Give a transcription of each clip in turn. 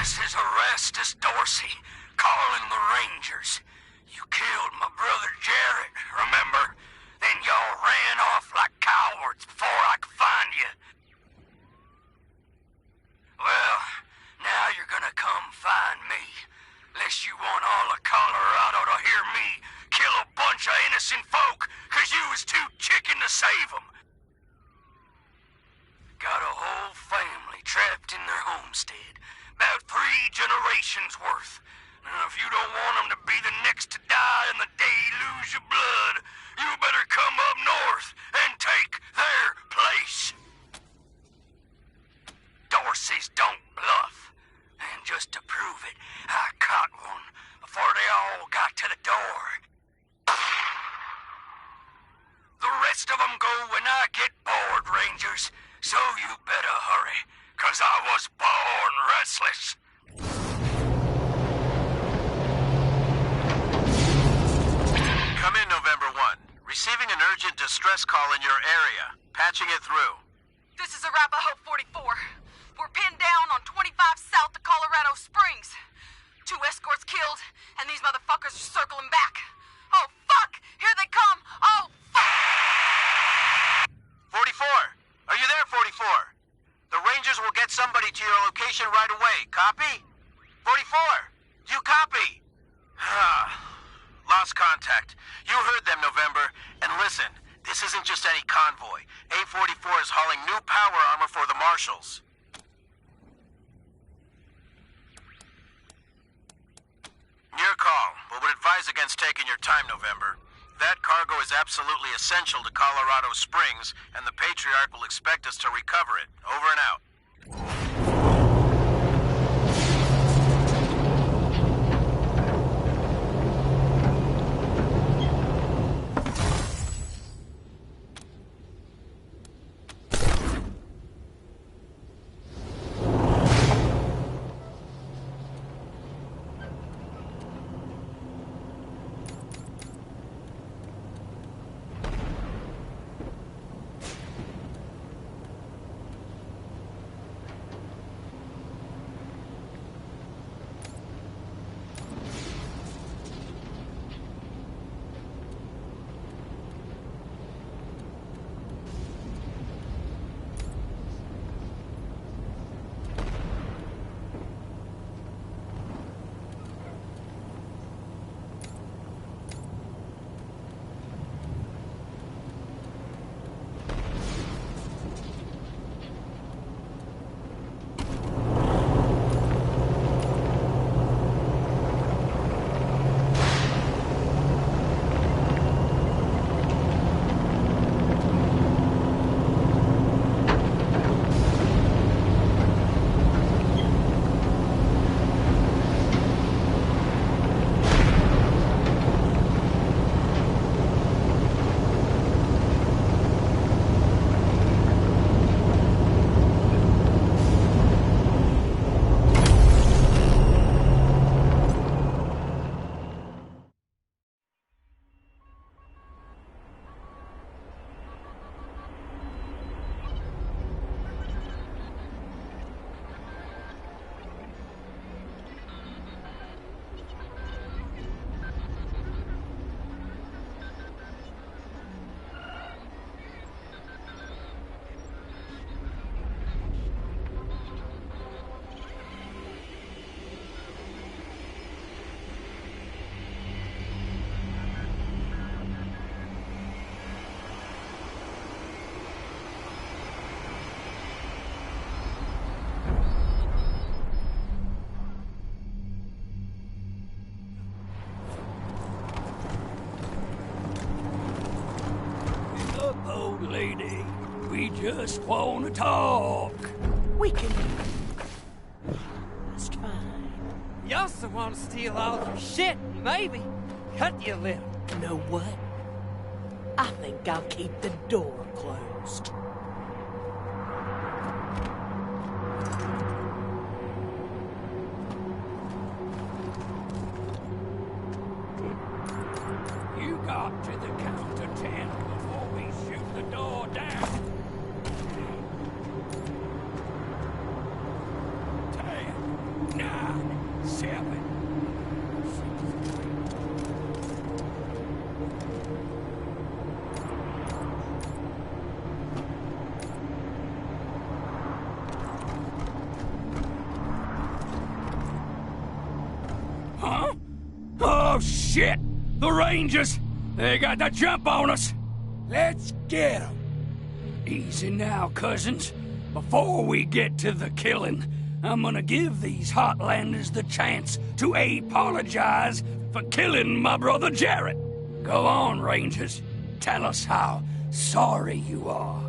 This is Erastus Dorsey, calling the Rangers. You killed my brother Jarrett, remember? Then y'all ran off like cowards before I could find you. Well, now you're gonna come find me. Lest you want all of Colorado to hear me kill a bunch of innocent folk, 'cause you was too chicken to save them. Got a whole family trapped in their homestead. About 3 generations worth. And if you don't want them to be the next to die and the day you lose your blood, you better come up north and take their place. Dorsey's don't bluff. And just to prove it, I caught one before they all got to the door. The rest of them go when I get bored, Rangers. So you better hurry, 'cause I was born restless. Come in, November 1. Receiving an urgent distress call in your area. Patching it through. This is Arapahoe 44. We're pinned down on 25 south of Colorado Springs. 2 escorts killed, and these motherfuckers are circling back. Oh, fuck! Here they come! Oh, fuck! 44! Are you there, 44? The Rangers will get somebody to your location right away. Copy? 44! Do you copy? Lost contact. You heard them, November. And listen, this isn't just any convoy. A44 is hauling new power armor for the Marshals. Your call, but would advise against taking your time, November. That cargo is absolutely essential to Colorado Springs, and the Patriarch will expect us to recover it. Over and out. Lady, we just want to talk. We can... That's fine. You also want to steal all of your shit, maybe. Cut you a little. Know what? I think I'll keep the door closed. You got to the count of 10 before we shoot the door down. 10, 9, shit! The Rangers! They got the jump on us! Let's get them. Easy now, cousins. Before we get to the killing, I'm gonna give these Heartlanders the chance to apologize for killing my brother Jarrett. Go on, Rangers. Tell us how sorry you are.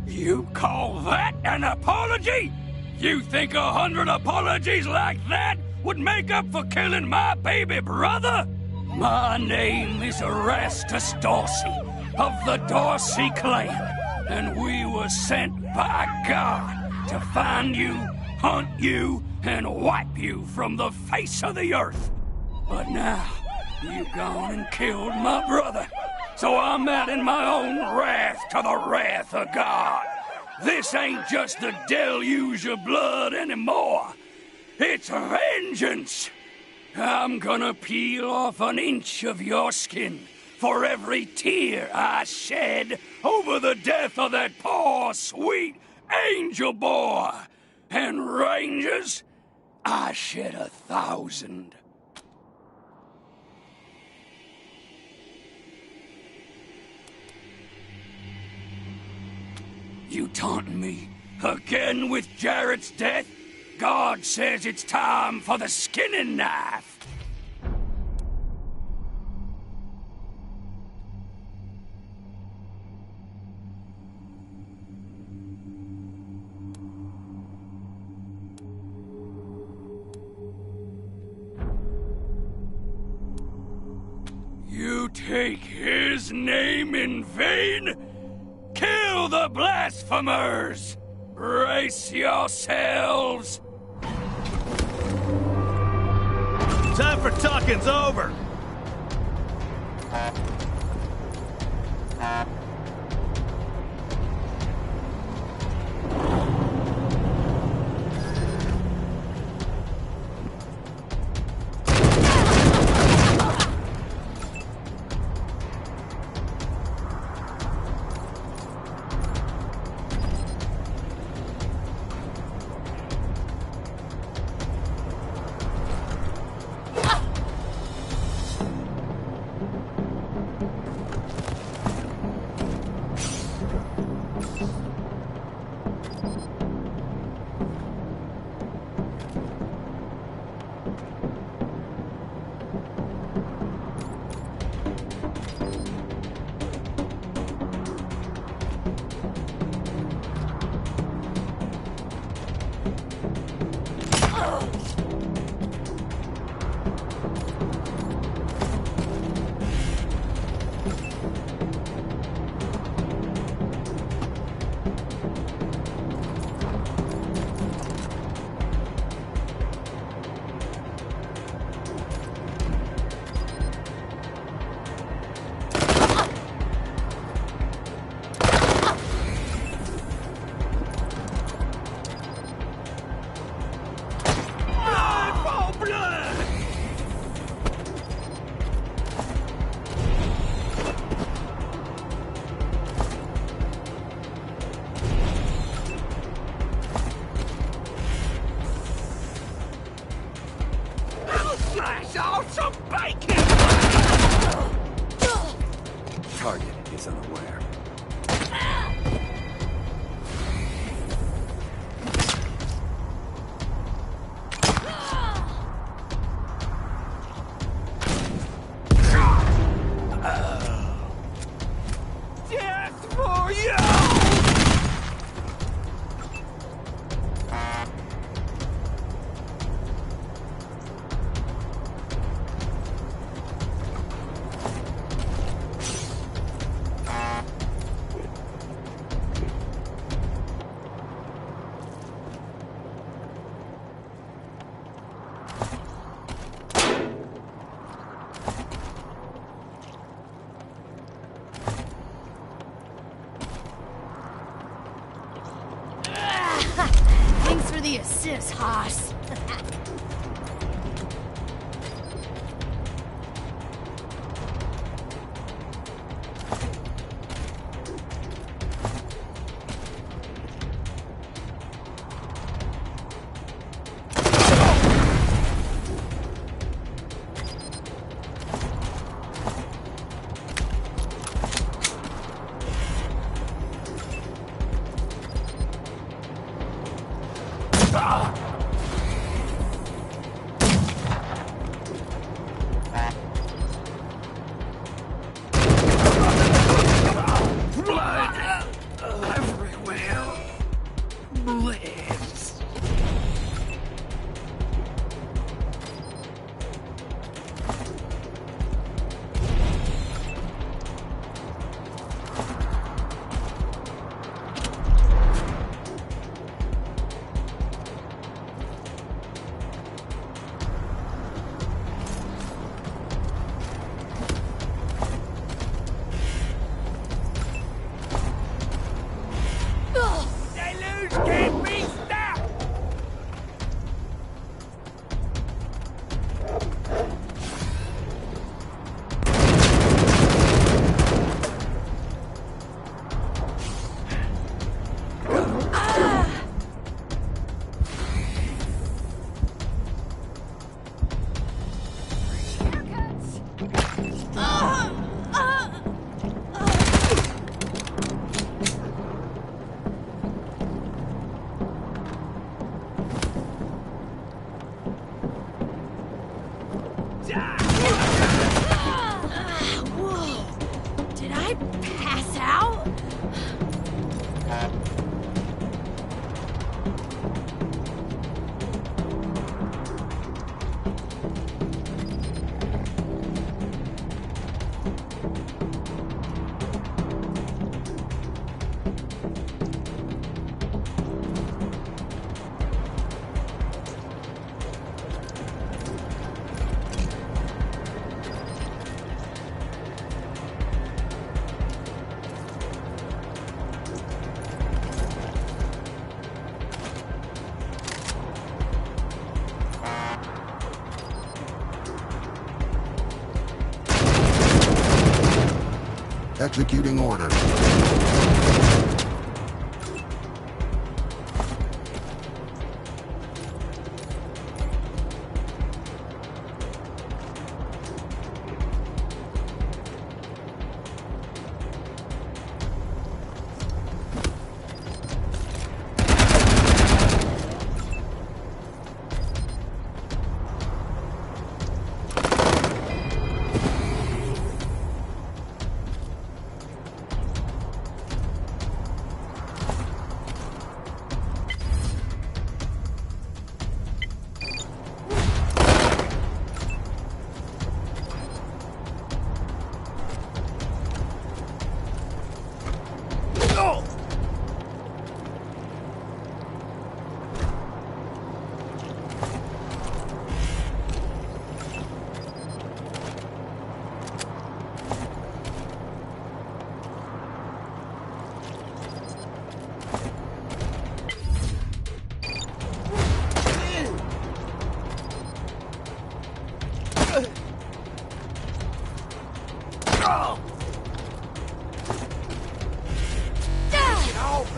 You call that an apology? You think 100 apologies like that would make up for killing my baby brother? My name is Erastus Dorsey of the Dorsey clan, and we were sent by God to find you, hunt you, and wipe you from the face of the earth. But now, you've gone and killed my brother. So I'm adding my own wrath to the wrath of God. This ain't just the deluge of blood anymore. It's vengeance. I'm gonna peel off an inch of your skin for every tear I shed over the death of that poor, sweet angel boy. And Rangers, I shed 1,000. You taunting me again with Jarrett's death? God says it's time for the skinning knife. You take his name in vain? Kill the blasphemers! Brace yourselves! Time for talking's over! Target is unaware. Death for you! Thanks for the assist, Haas. Executing order.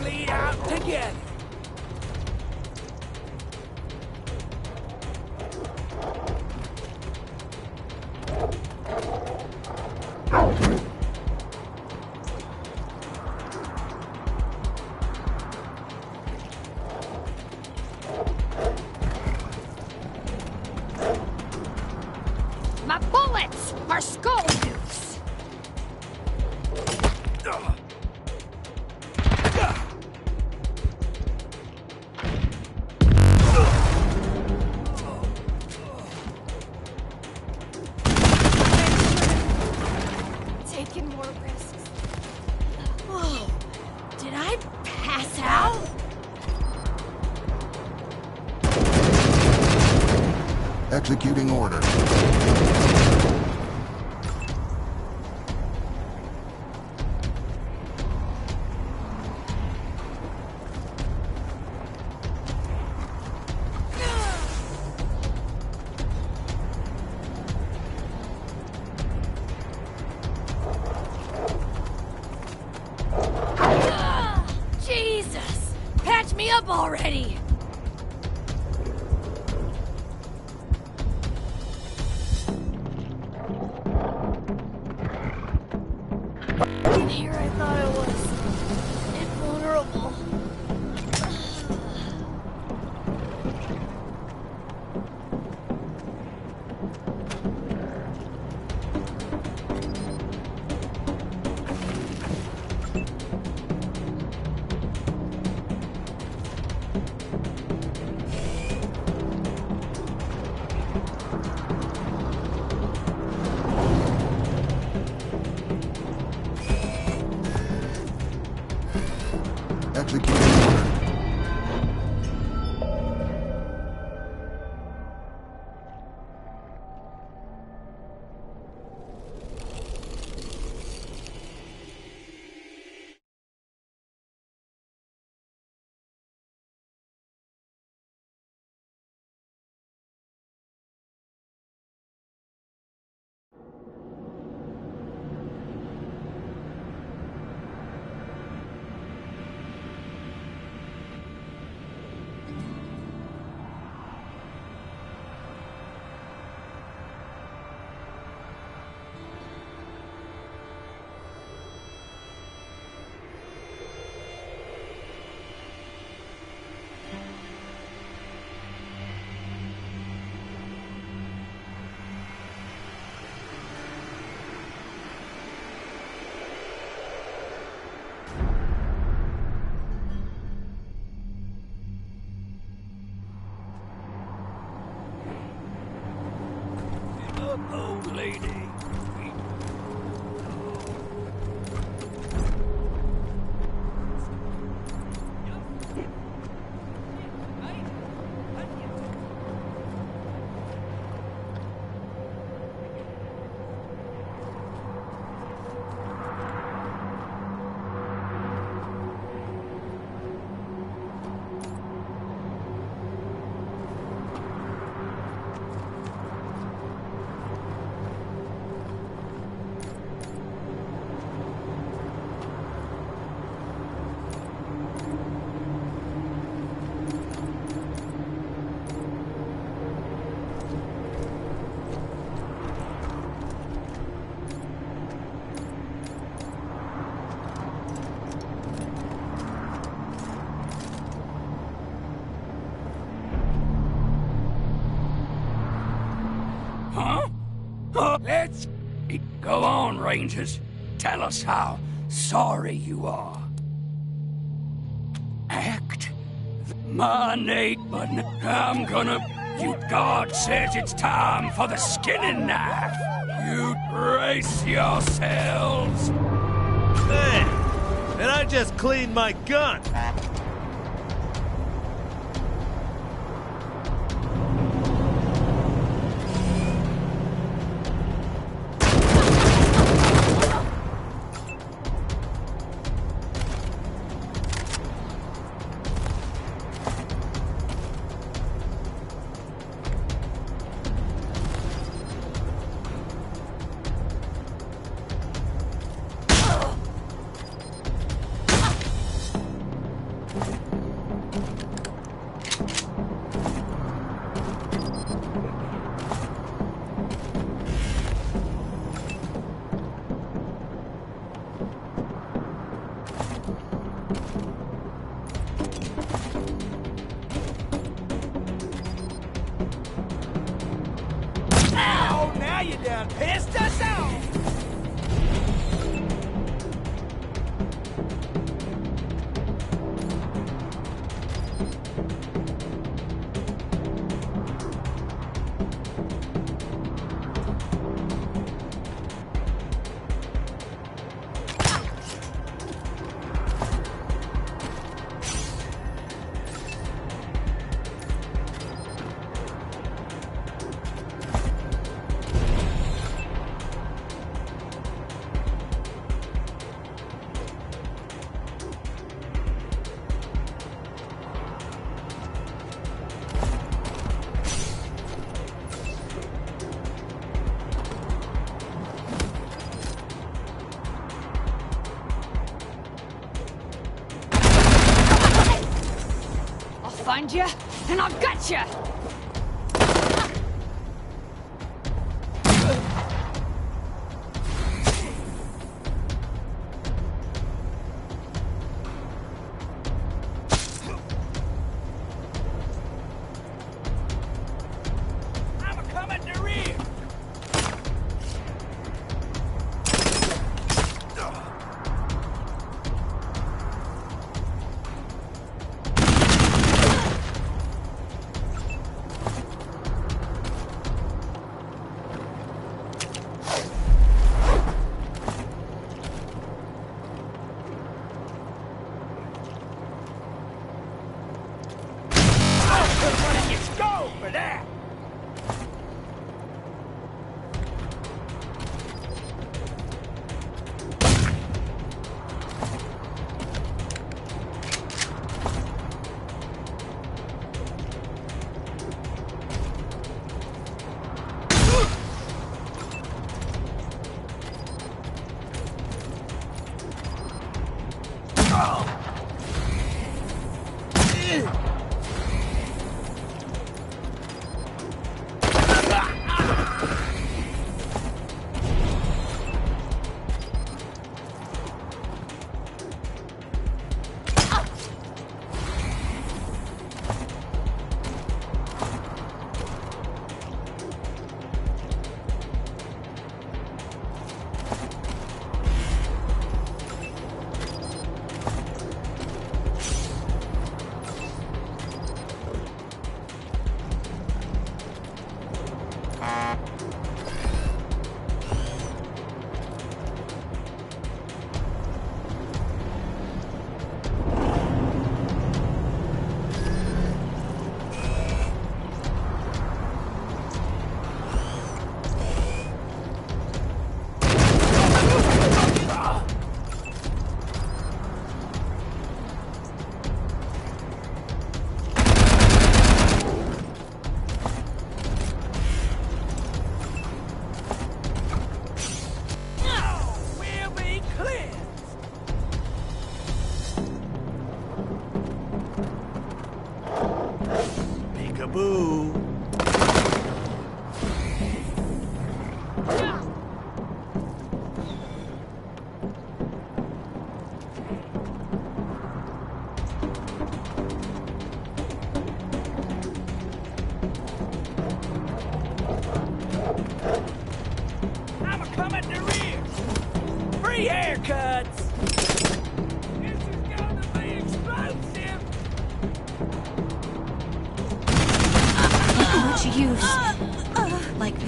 Bleed out together. My bullets are skull dukes. Taking more risks. Whoa, did I pass out? Executing order. Patch me up already! In here I thought I was invulnerable. Executing order. Old lady. Let's go on, Rangers. Tell us how sorry you are. Act. Mine ain't, but I'm gonna... You God says it's time for the skinning knife. You brace yourselves. Man, and I just cleaned my gun. Now you done pissed us off! find you, and I've got you!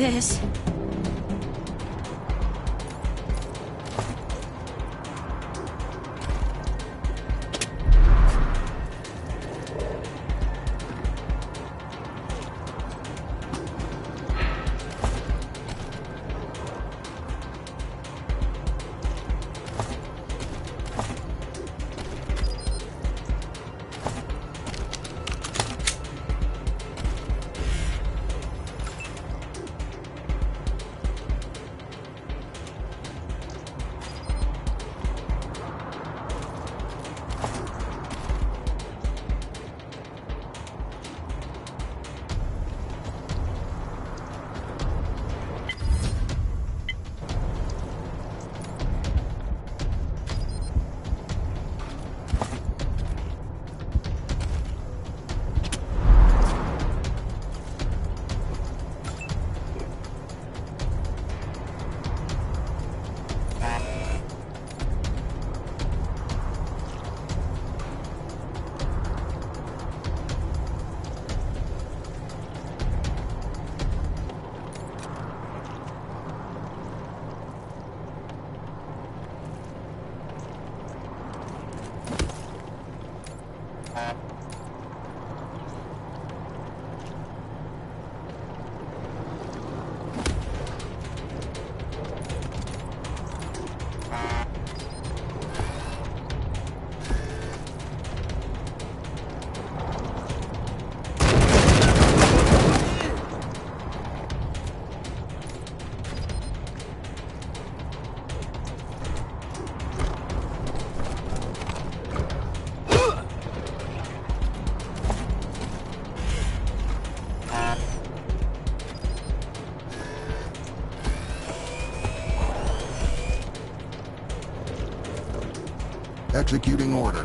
This. Executing order.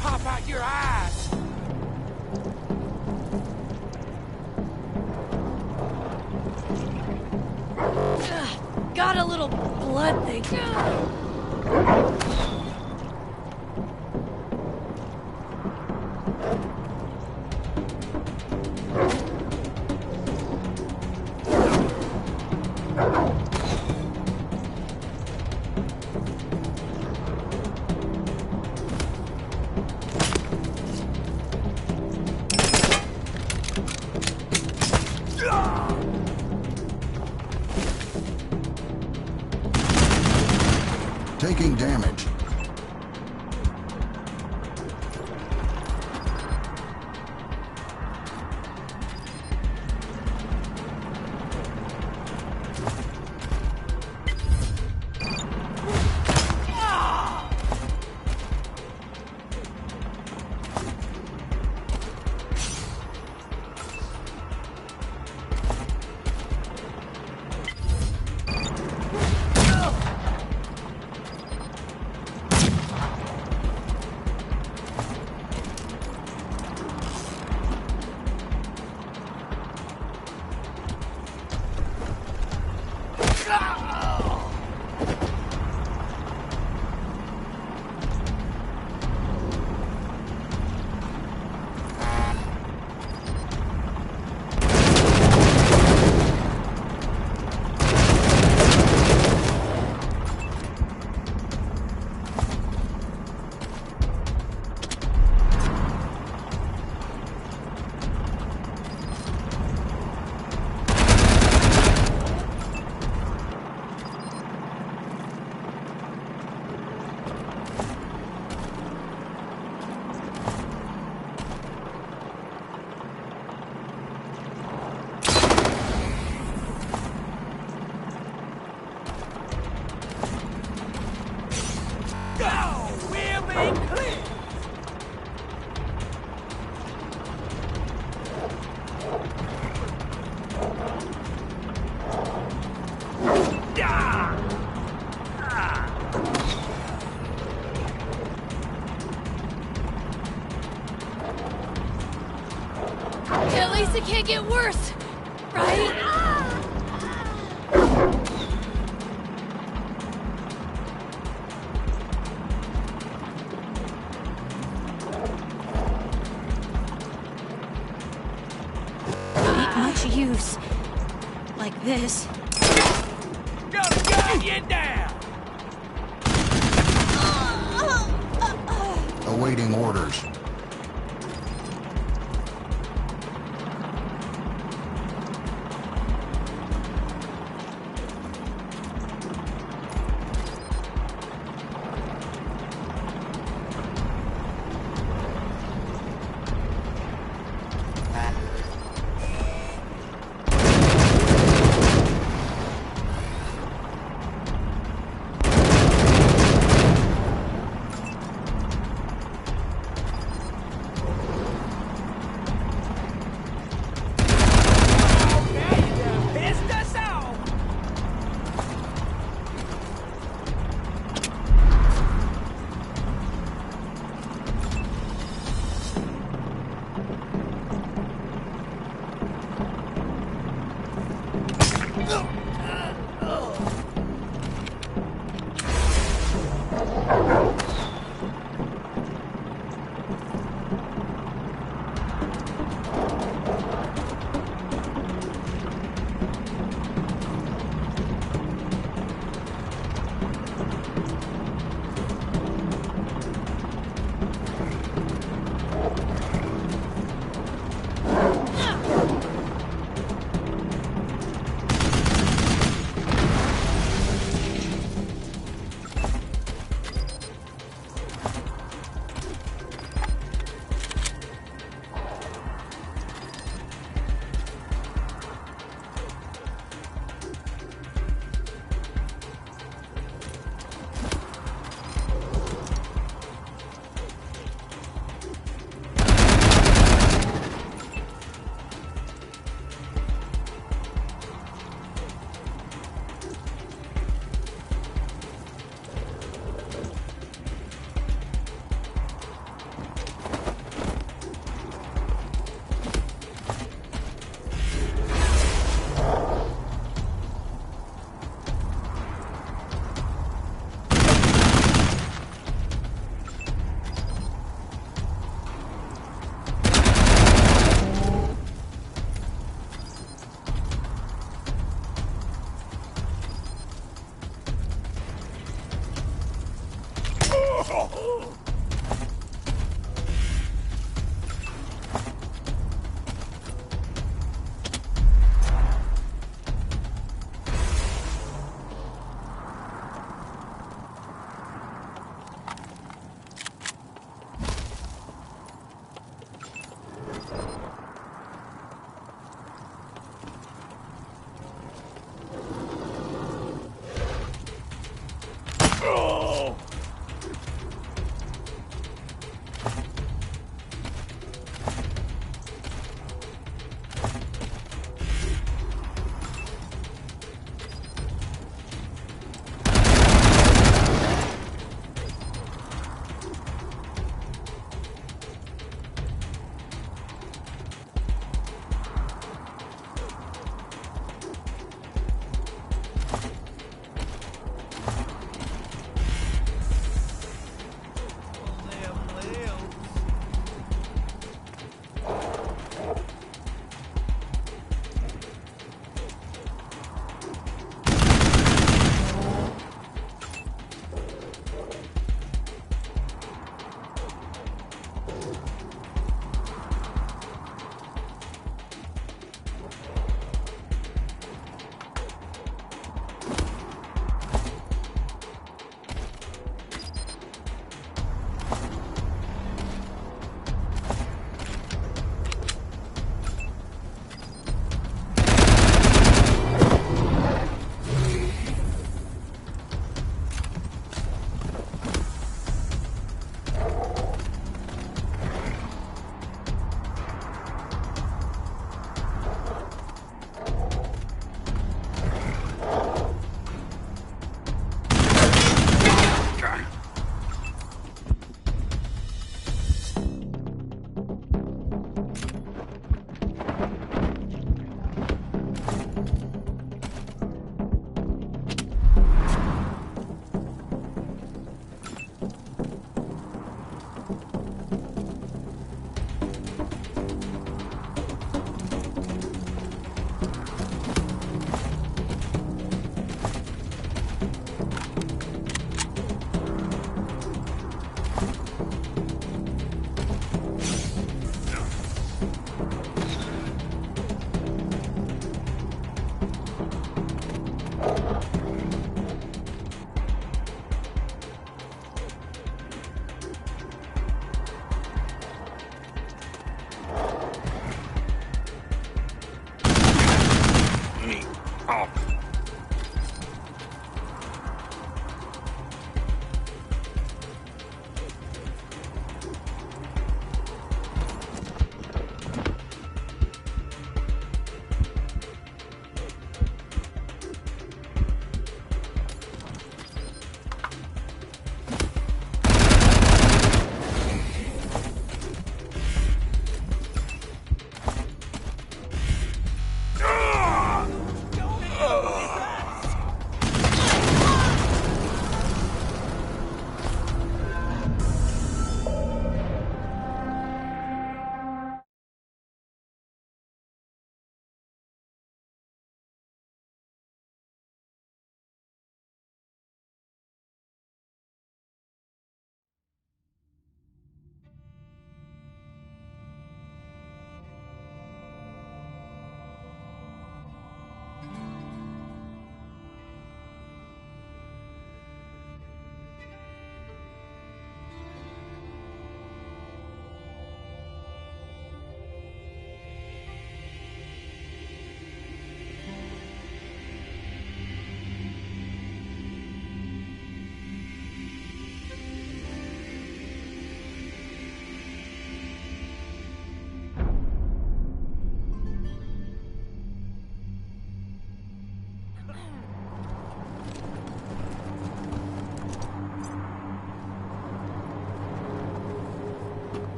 Pop out your eyes! Got a little blood thing. Taking damage. At least it can't get worse, right? Ain't much use. Like this. Gotta get down! Awaiting orders.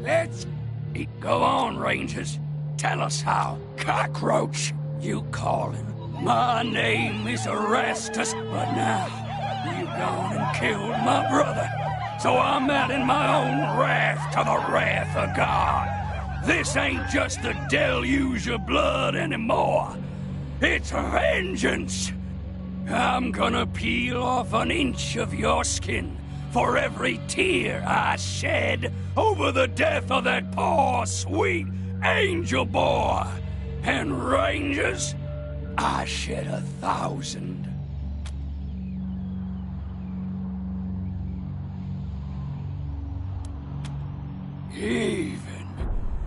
Let's go on, Rangers. Tell us how. Cockroach, you call him. My name is Erastus, but now you gone and killed my brother. So I'm adding my own wrath to the wrath of God. This ain't just the deluge of blood anymore. It's vengeance. I'm gonna peel off an inch of your skin for every tear I shed over the death of that poor, sweet angel boy. And Rangers, I shed 1,000.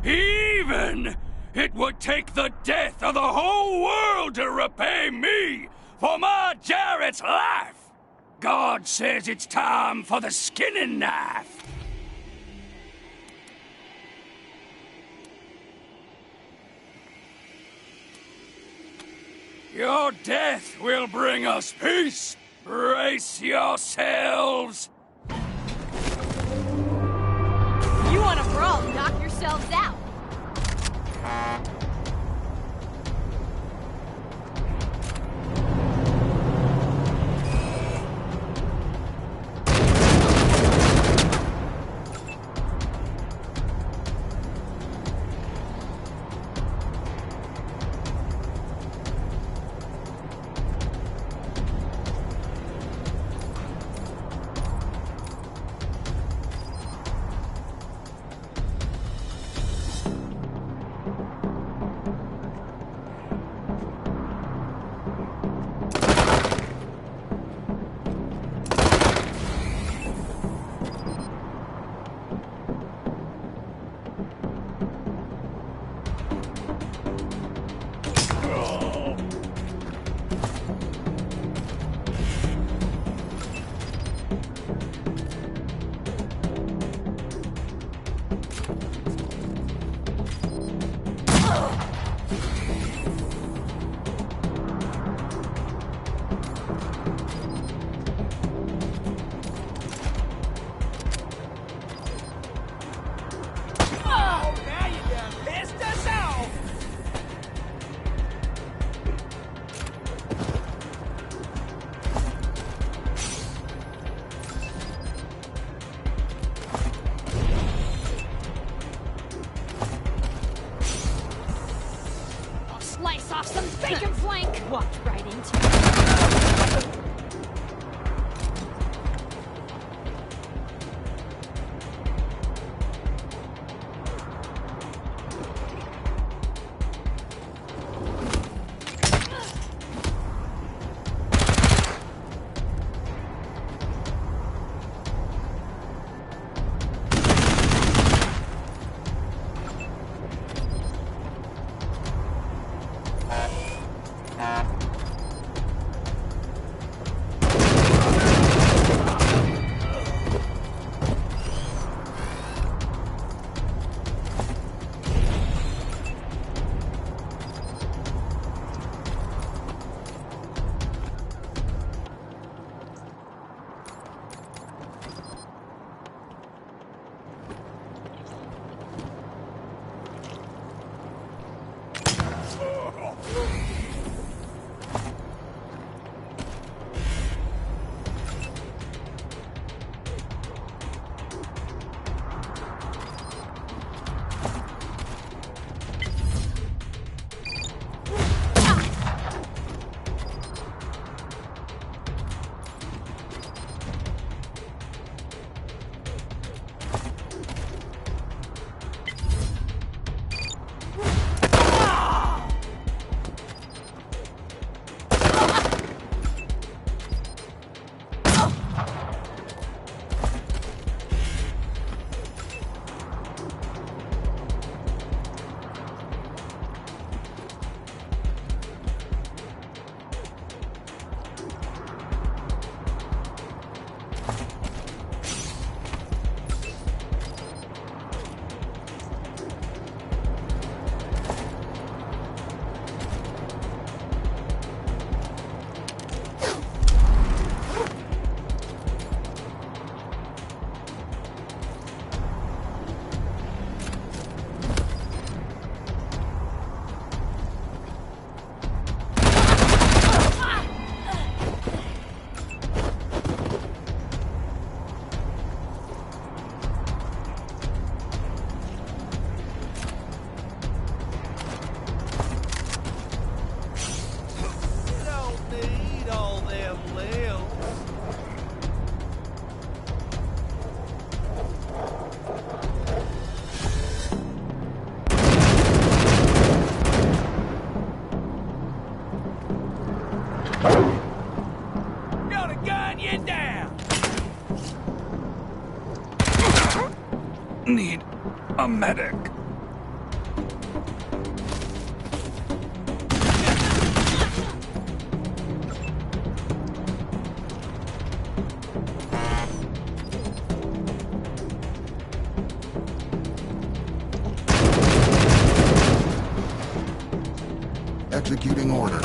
Even, it would take the death of the whole world to repay me for my Jarrett's life. God says it's time for the skinning knife. Your death will bring us peace. Brace yourselves. You want a brawl? Knock yourselves out. Slice off some bacon flank! Walked right into it. need a medic. Executing order.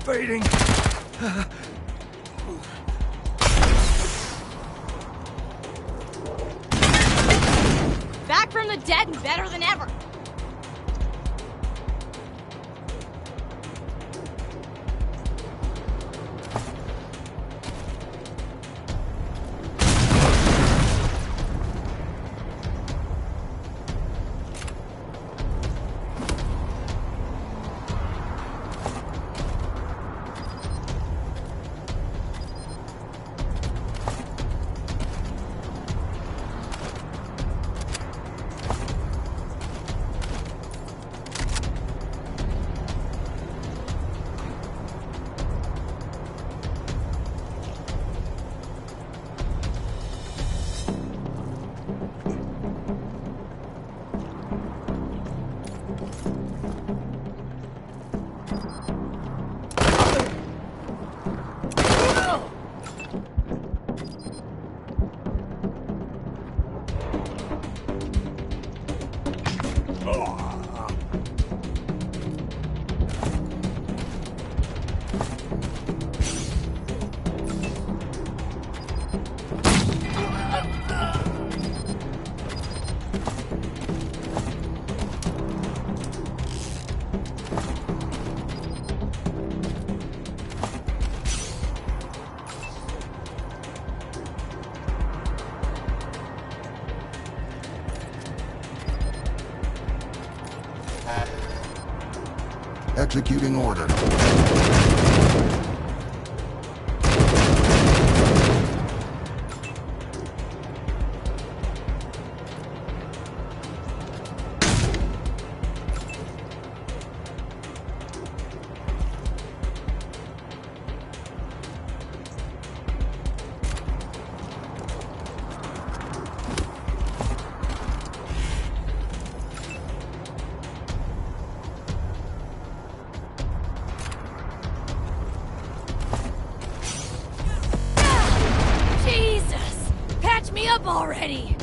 Fading. Back from the dead and better than ever. Executing order. up already!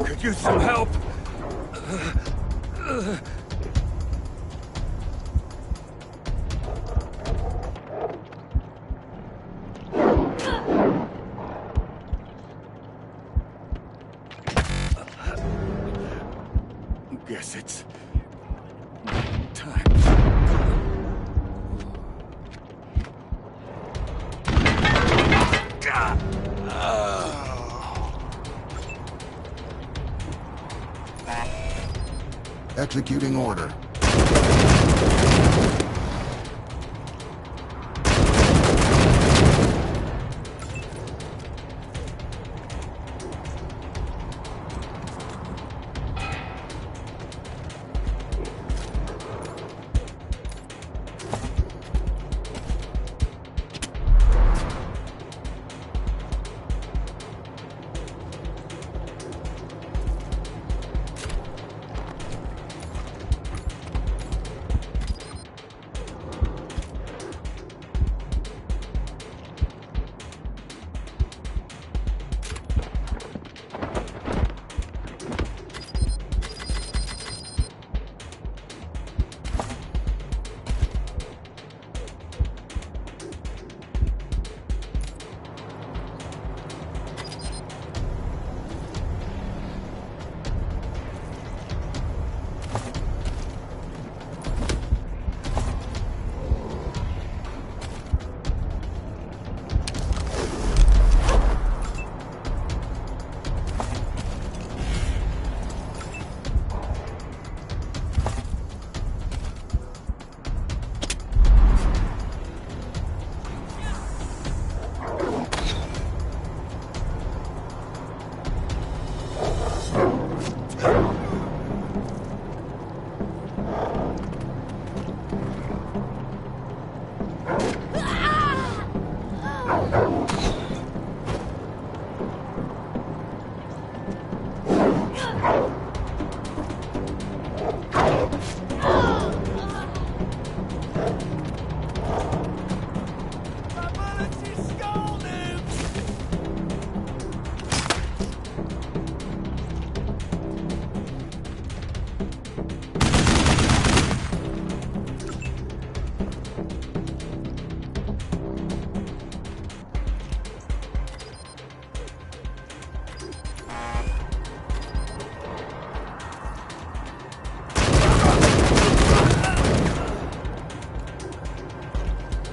Could use some help. Guess it's time. Executing order.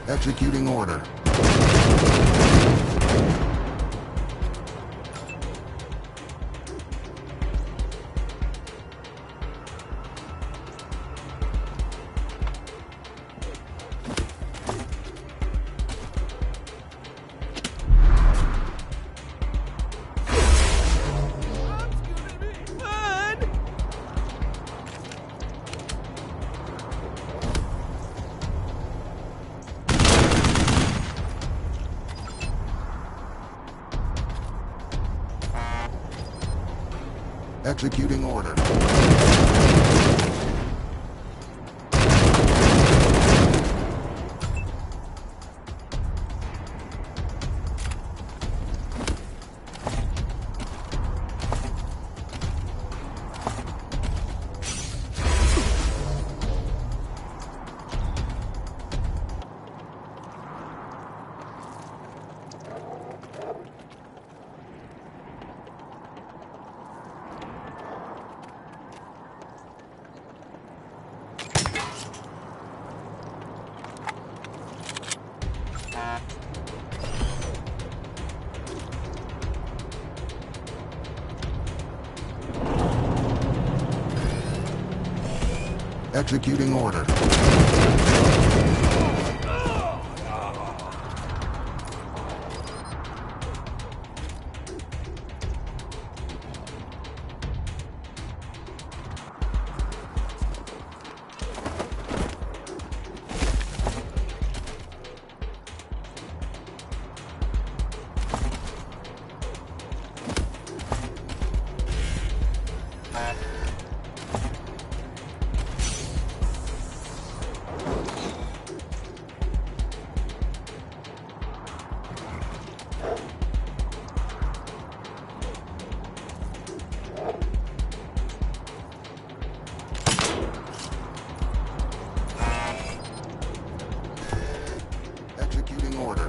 Executing order. Executing order. Executing order. Executing order.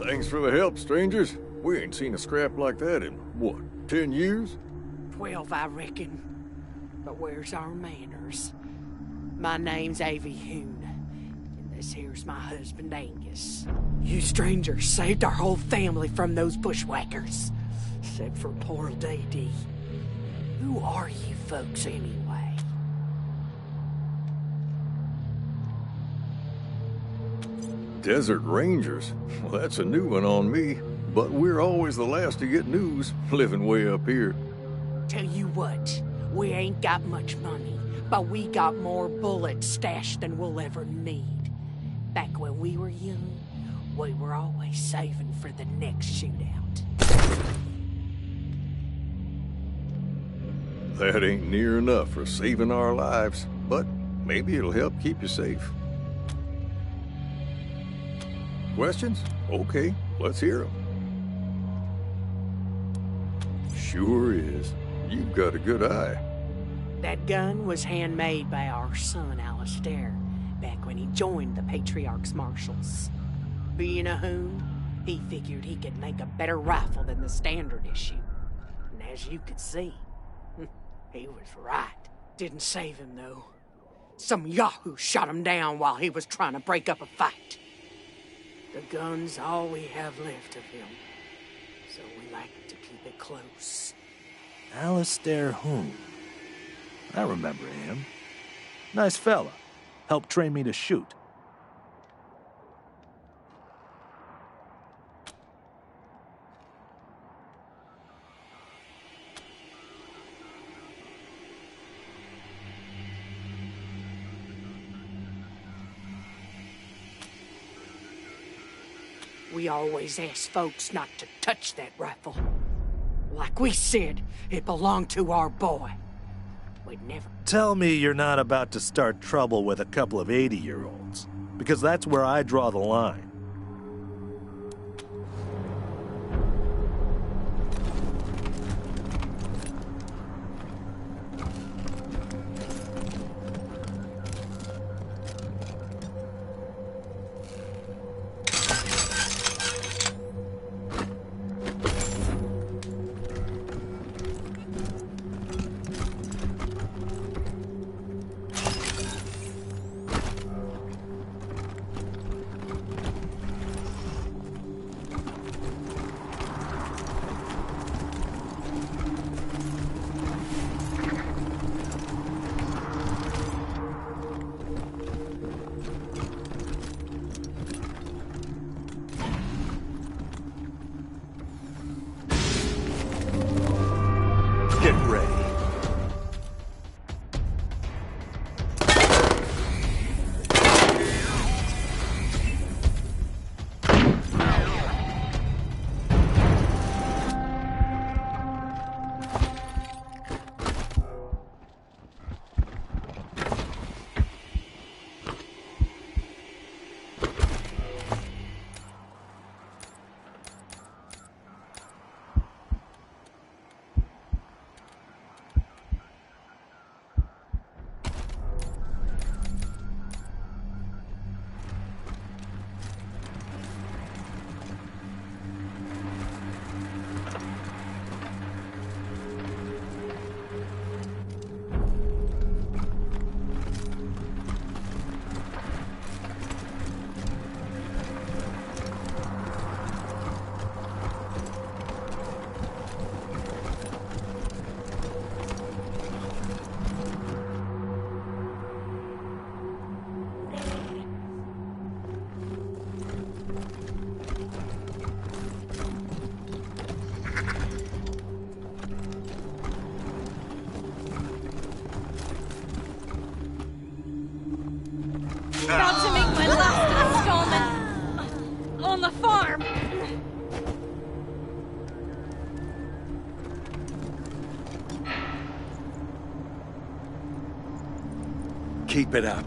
Thanks for the help, strangers. We ain't seen a scrap like that in, what, 10 years? 12, I reckon. But where's our manners? My name's Avie Hoon, and this here's my husband Angus. You strangers saved our whole family from those bushwhackers. Except for poor Dee. Who are you folks anyway? Desert Rangers? Well, that's a new one on me. But we're always the last to get news, living way up here. Tell you what, we ain't got much money, but we got more bullets stashed than we'll ever need. Back when we were young, we were always saving for the next shootout. That ain't near enough for saving our lives, but maybe it'll help keep you safe. Questions? Okay, let's hear them. Sure is. You've got a good eye. That gun was handmade by our son, Alistair, back when he joined the Patriarch's Marshals. Being a Hoon, he figured he could make a better rifle than the standard issue. And as you could see, he was right. Didn't save him, though. Some yahoo shot him down while he was trying to break up a fight. The gun's all we have left of him, so we like to keep it close. Alistair Hoon. I remember him. Nice fella. Helped train me to shoot. We always ask folks not to touch that rifle. Like we said, it belonged to our boy. We'd never... Tell me you're not about to start trouble with a couple of 80-year-olds, because that's where I draw the line. Get ready. About to make my last installment on the farm. Keep it up.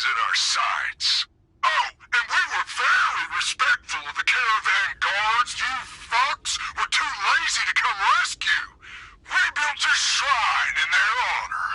in our sights. Oh, and we were very respectful of the caravan guards. You fucks were too lazy to come rescue. We built a shrine in their honor.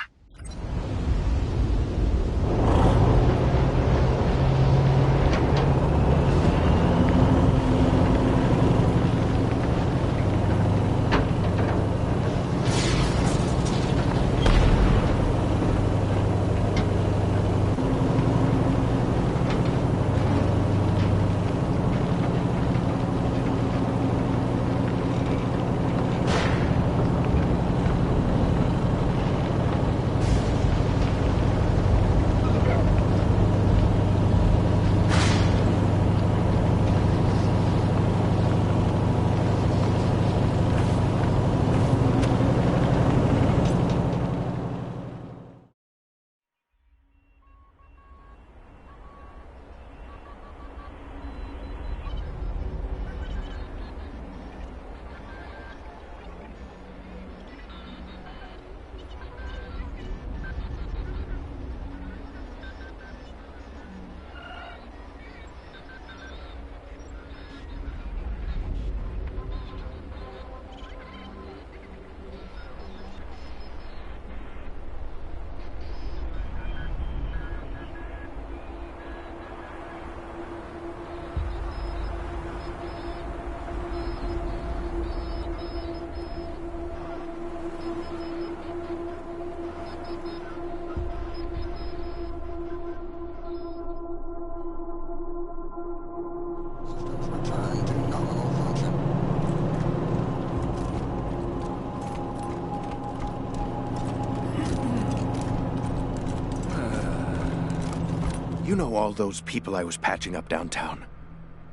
You know all those people I was patching up downtown?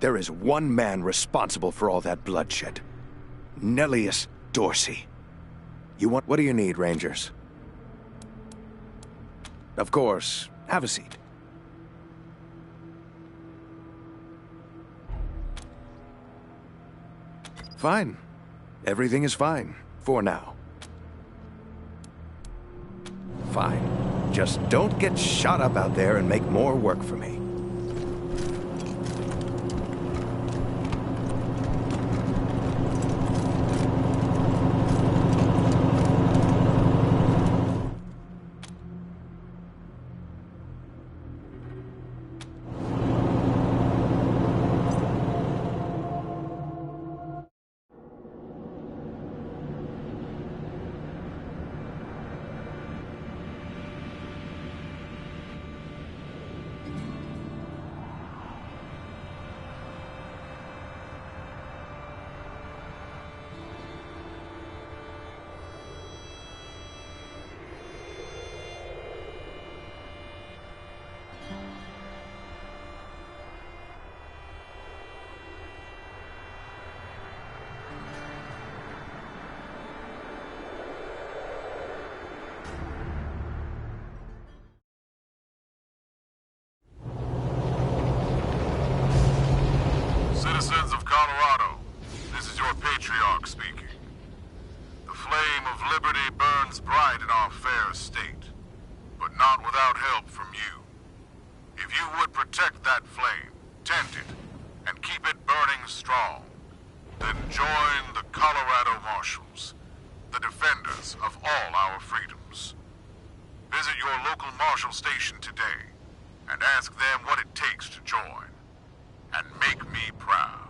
There is one man responsible for all that bloodshed. Nellius Dorsey. What do you need, Rangers? Of course. Have a seat. Fine. Everything is fine. For now. Fine. Just don't get shot up out there and make more work for me. Citizens of Colorado, this is your patriarch speaking. The flame of liberty burns bright in our fair state, but not without help from you. If you would protect that flame, tend it, and keep it burning strong, then join the Colorado Marshals, the defenders of all our freedoms. Visit your local marshal station today, and ask them what it takes to join. And make me proud.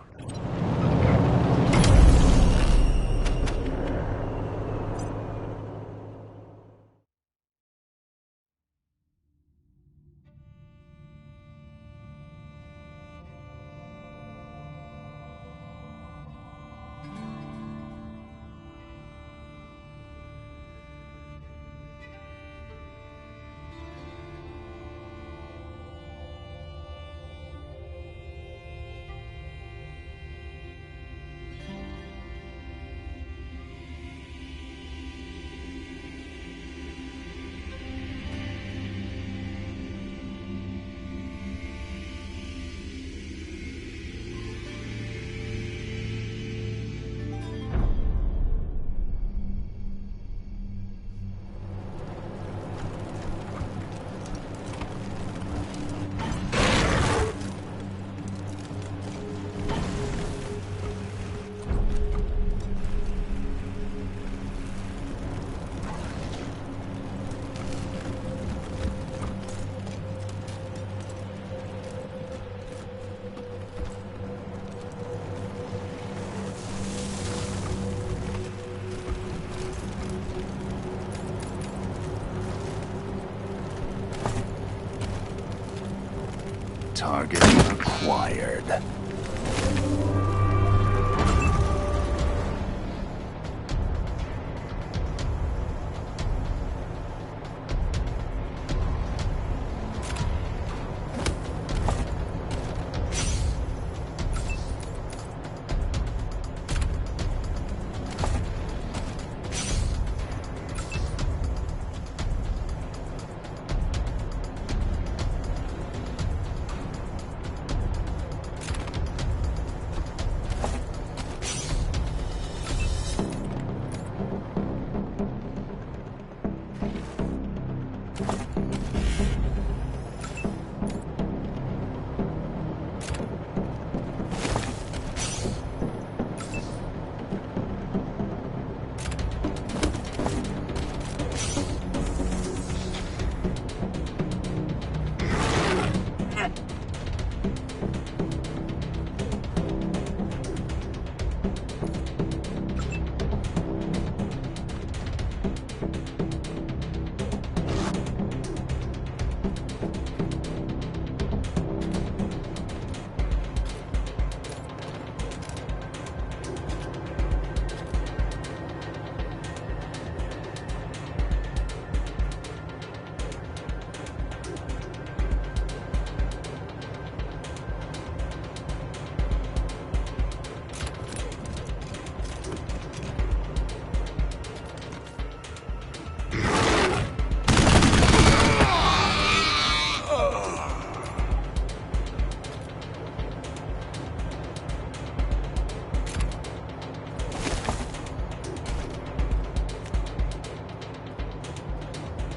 Target acquired.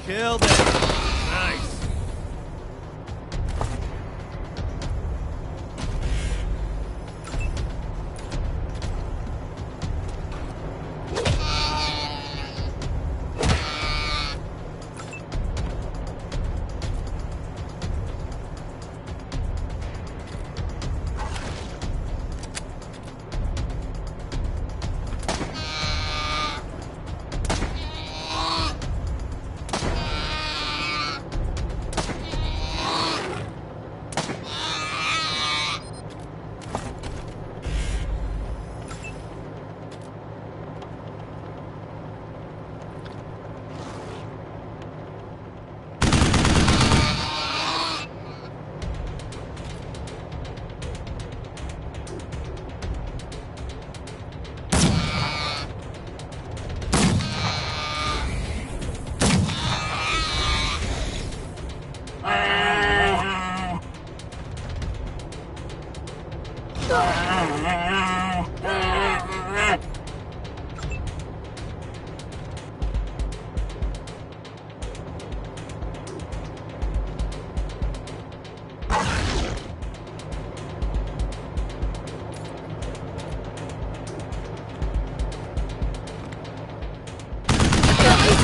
Killed it. Nice.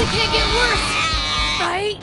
It can't get worse, right?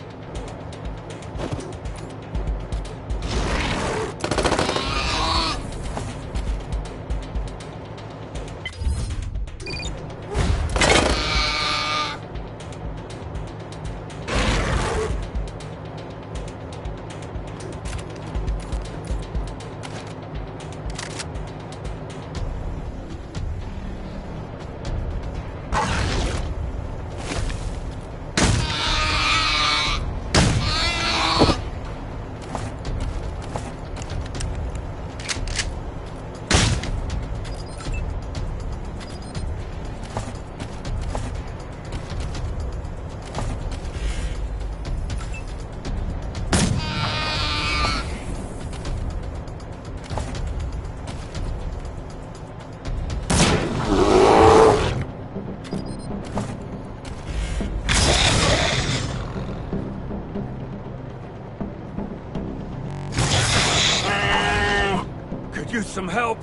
Use some help.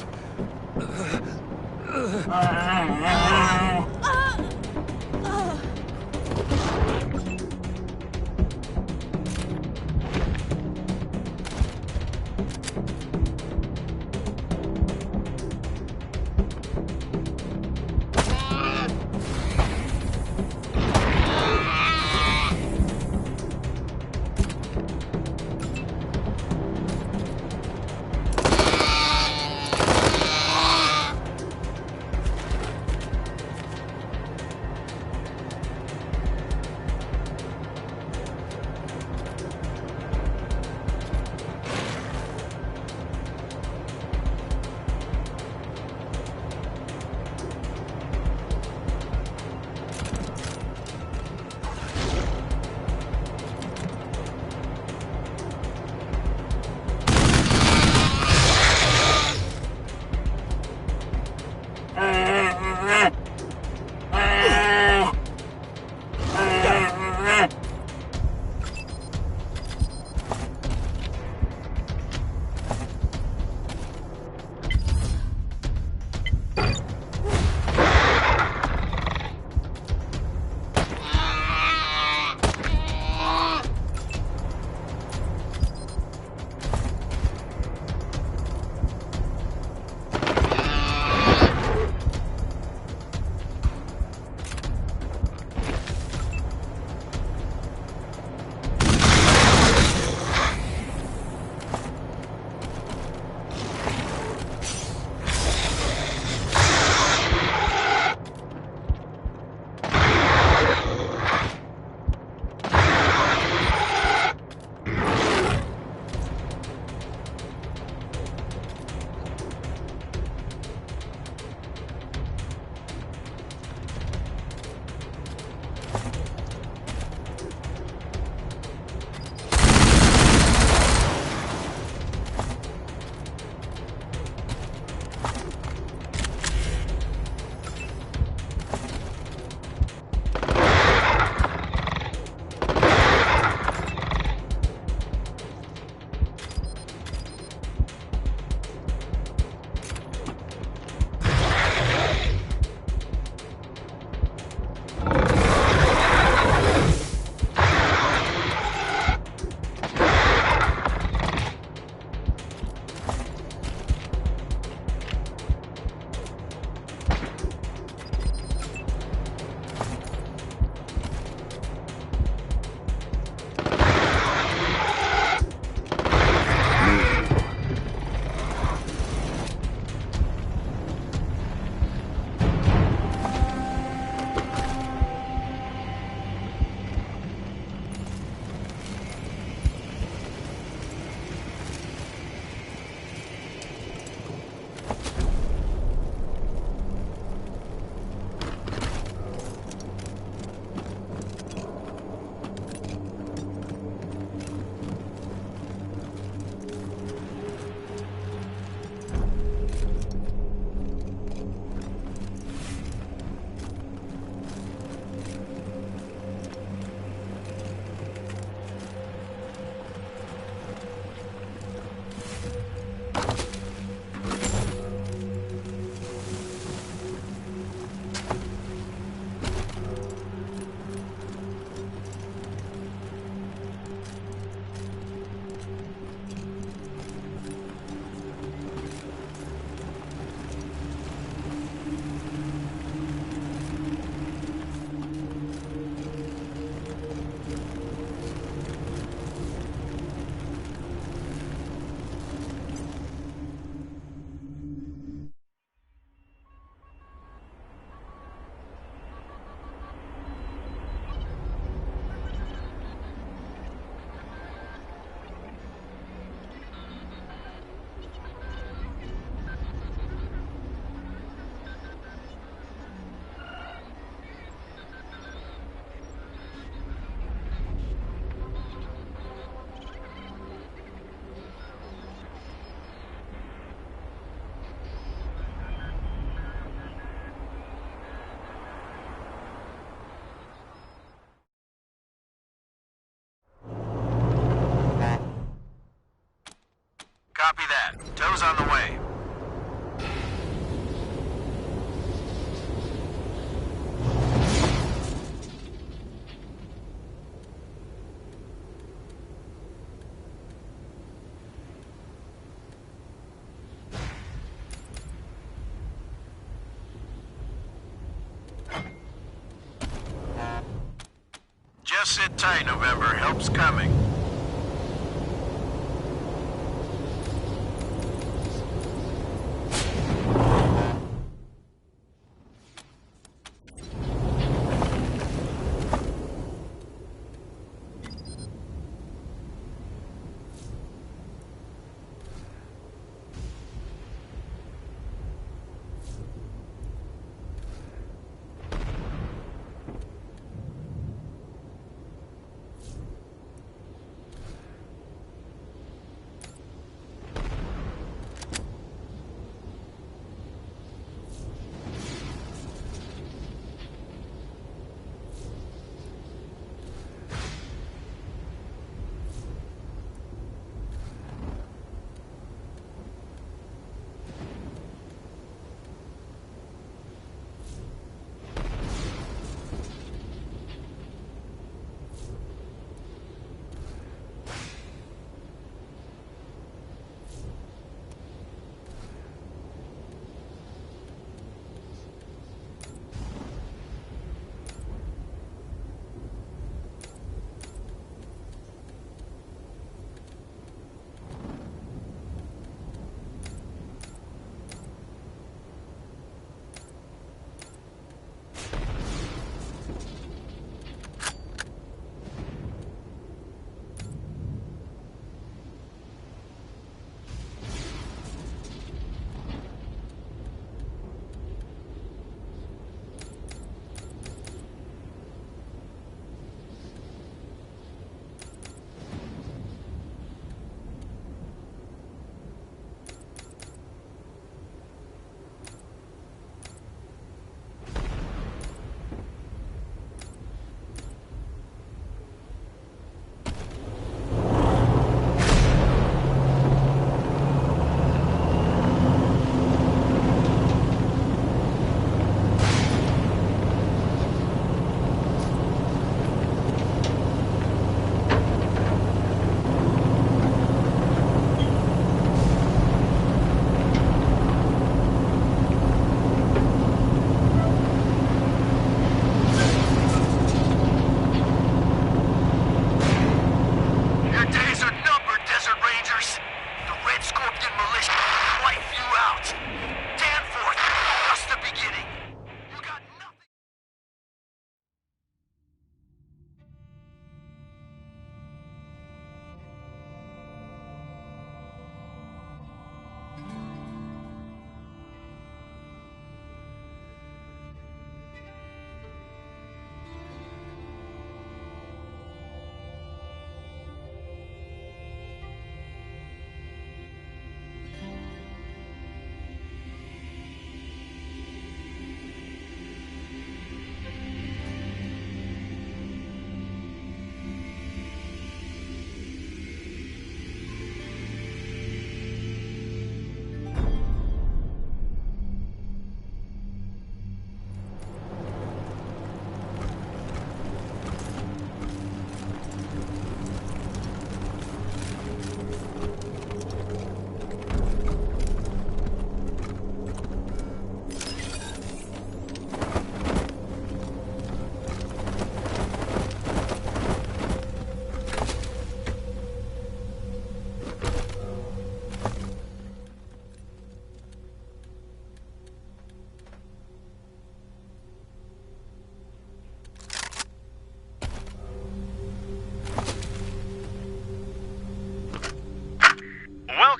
tight, November. Help's coming.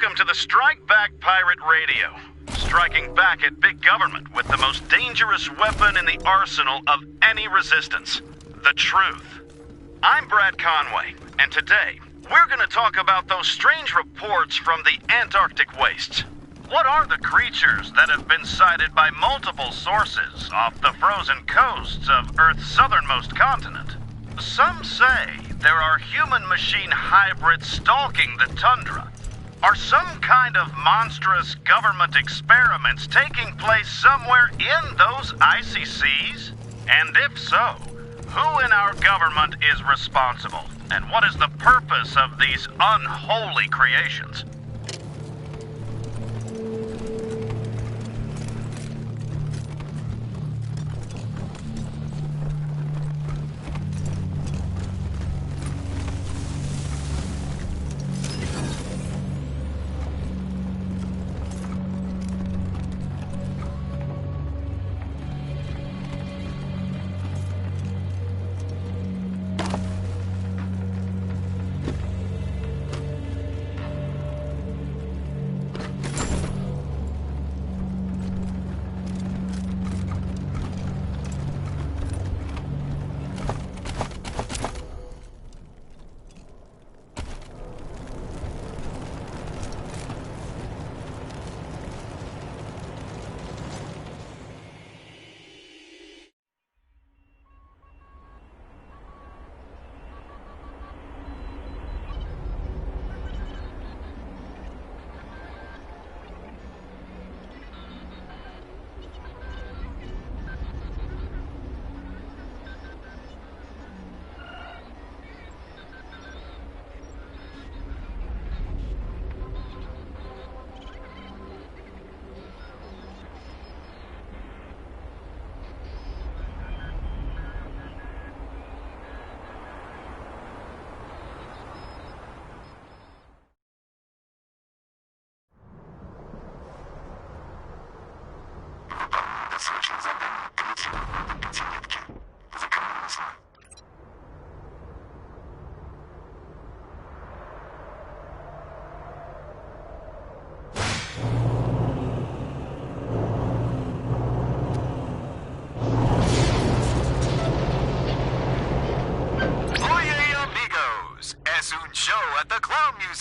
Welcome to the Strike Back Pirate Radio. Striking back at big government with the most dangerous weapon in the arsenal of any resistance. The truth. I'm Brad Conway, and today, we're gonna talk about those strange reports from the Antarctic wastes. What are the creatures that have been sighted by multiple sources off the frozen coasts of Earth's southernmost continent? Some say there are human-machine hybrids stalking the tundra. Are some kind of monstrous government experiments taking place somewhere in those icy seas? And if so, who in our government is responsible? And what is the purpose of these unholy creations?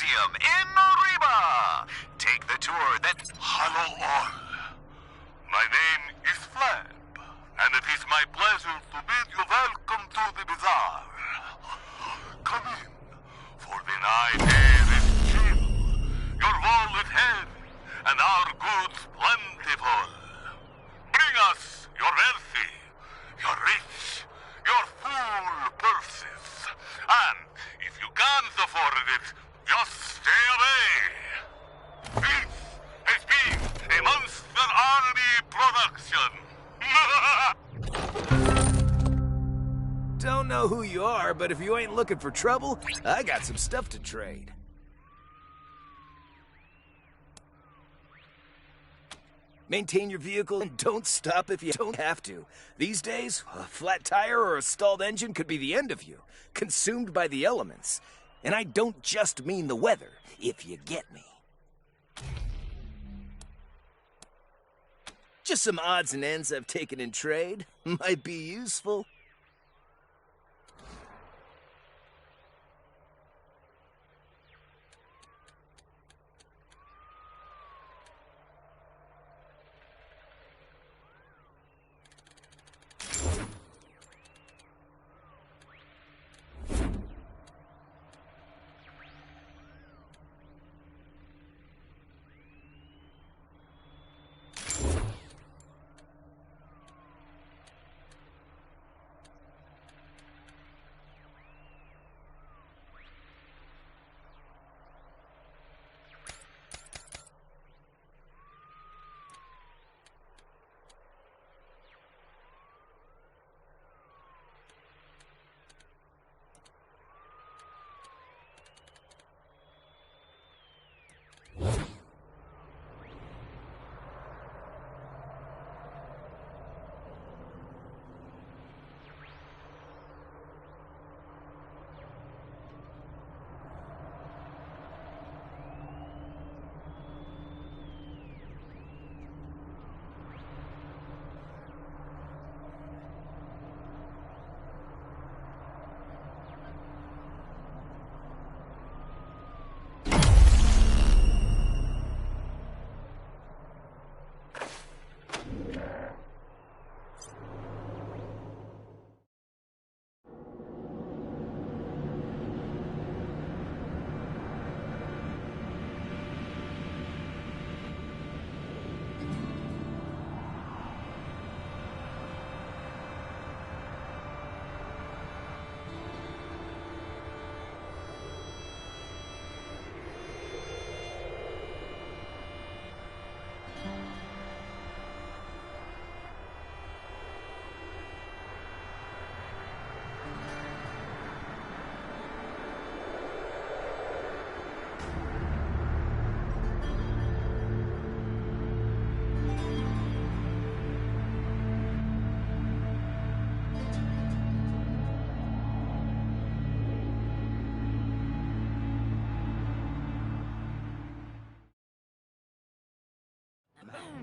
Museum in Arriba. Take the tour that... Hello all. My name is Flab, and it is my pleasure to bid you welcome to the bazaar. Come in, for the night air is chill, your wallet heavy, and our goods plentiful. Bring us your wealthy, your rich, your full purses, and if you can't afford it, just stay away. This has been a Monster Army production. Don't know who you are, but if you ain't looking for trouble, I got some stuff to trade. Maintain your vehicle and don't stop if you don't have to. These days, a flat tire or a stalled engine could be the end of you, consumed by the elements. And I don't just mean the weather, if you get me. Just some odds and ends I've taken in trade. Might be useful.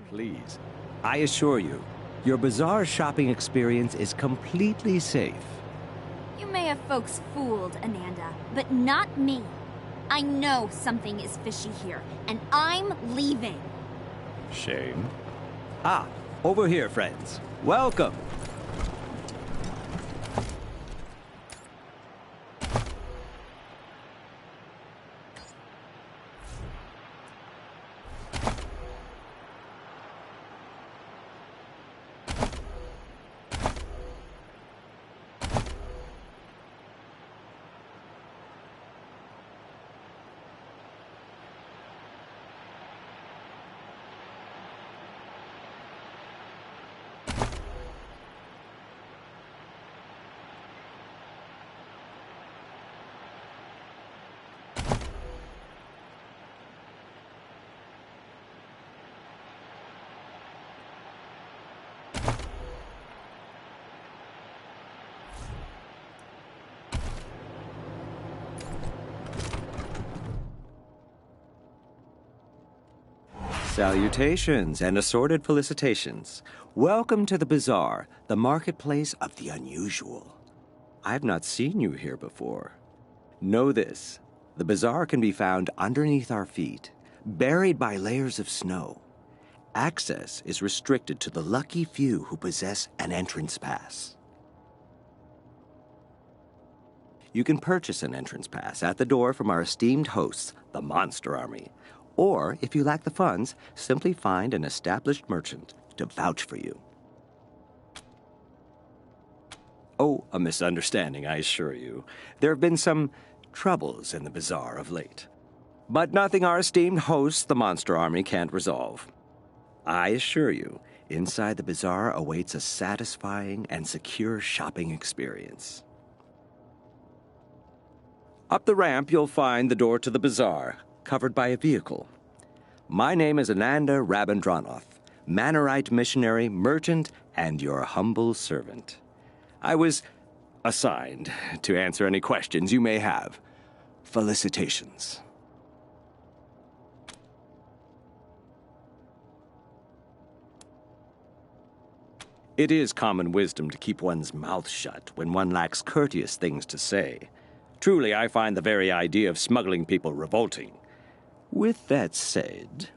Please. I assure you, your bazaar shopping experience is completely safe. You may have folks fooled, Ananda, but not me. I know something is fishy here, and I'm leaving. Shame. Ah, over here, friends. Welcome. Salutations and assorted felicitations. Welcome to the bazaar, the marketplace of the unusual. I've not seen you here before. Know this, The bazaar can be found underneath our feet, buried by layers of snow. Access is restricted to the lucky few who possess an entrance pass. You can purchase an entrance pass at the door from our esteemed hosts, the Monster Army. Or, if you lack the funds, simply find an established merchant to vouch for you. Oh, a misunderstanding, I assure you. There have been some troubles in the bazaar of late. But nothing our esteemed hosts, the Monster Army, can't resolve. I assure you, inside the bazaar awaits a satisfying and secure shopping experience. Up the ramp, you'll find the door to the bazaar, covered by a vehicle. My name is Ananda Rabindranath, Manorite missionary, merchant, and your humble servant. I was assigned to answer any questions you may have. Felicitations. It is common wisdom to keep one's mouth shut when one lacks courteous things to say. Truly, I find the very idea of smuggling people revolting. With that said,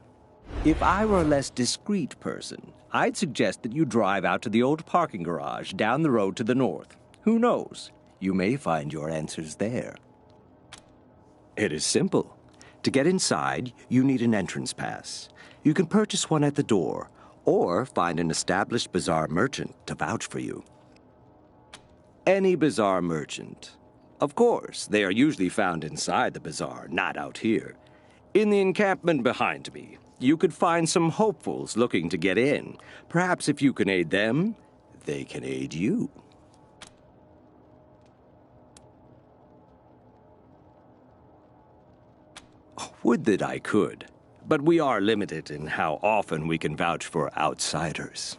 if I were a less discreet person, I'd suggest that you drive out to the old parking garage down the road to the north. Who knows? You may find your answers there. It is simple. To get inside, you need an entrance pass. You can purchase one at the door, or find an established bazaar merchant to vouch for you. Any bazaar merchant. Of course, they are usually found inside the bazaar, not out here. In the encampment behind me, you could find some hopefuls looking to get in. Perhaps if you can aid them, they can aid you. Would that I could, but we are limited in how often we can vouch for outsiders.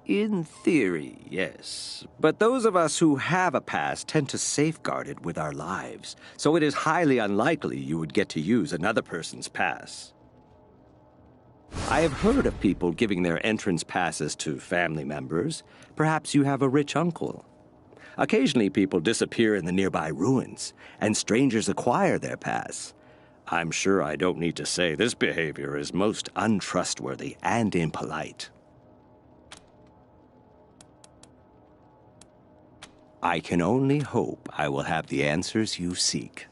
In theory, yes. But those of us who have a pass tend to safeguard it with our lives, so it is highly unlikely you would get to use another person's pass. I have heard of people giving their entrance passes to family members. Perhaps you have a rich uncle. Occasionally people disappear in the nearby ruins, and strangers acquire their pass. I'm sure I don't need to say this behavior is most untrustworthy and impolite. I can only hope I will have the answers you seek.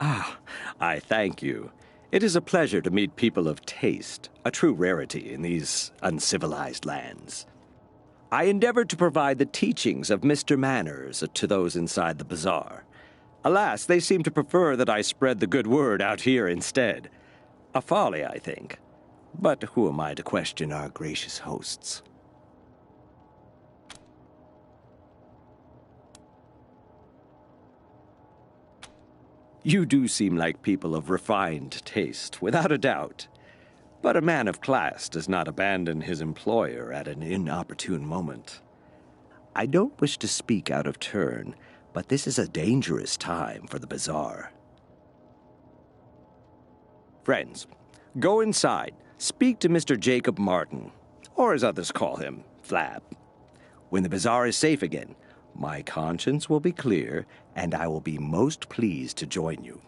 I thank you. It is a pleasure to meet people of taste, a true rarity in these uncivilized lands. I endeavored to provide the teachings of Mr. Manners to those inside the bazaar. Alas, they seem to prefer that I spread the good word out here instead. A folly, I think. But who am I to question our gracious hosts? You do seem like people of refined taste, without a doubt. But a man of class does not abandon his employer at an inopportune moment. I don't wish to speak out of turn, but this is a dangerous time for the bazaar. Friends, go inside, speak to Mr. Jacob Martin, or as others call him, Flab. When the bazaar is safe again, my conscience will be clear, and I will be most pleased to join you.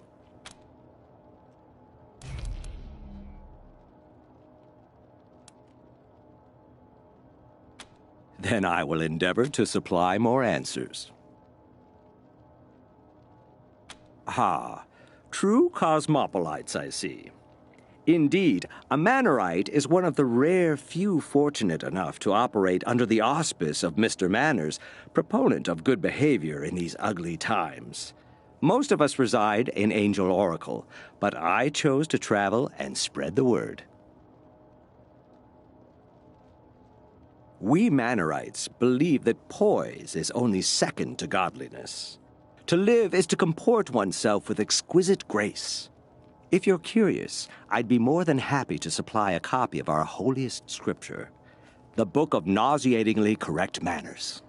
Then I will endeavor to supply more answers. True cosmopolites, I see. Indeed, a Manorite is one of the rare few fortunate enough to operate under the auspice of Mr. Manners, proponent of good behavior in these ugly times. Most of us reside in Angel Oracle, but I chose to travel and spread the word. We Manorites believe that poise is only second to godliness. To live is to comport oneself with exquisite grace. If you're curious, I'd be more than happy to supply a copy of our holiest scripture, the Book of Nauseatingly Correct Manners.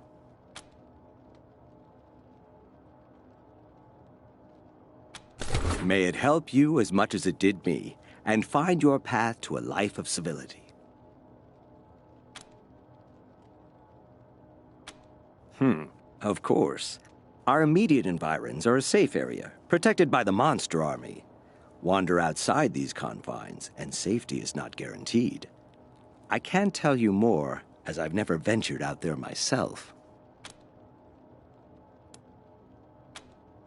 May it help you as much as it did me, and find your path to a life of civility. Of course. Our immediate environs are a safe area, protected by the Monster Army. Wander outside these confines, and safety is not guaranteed. I can't tell you more, as I've never ventured out there myself.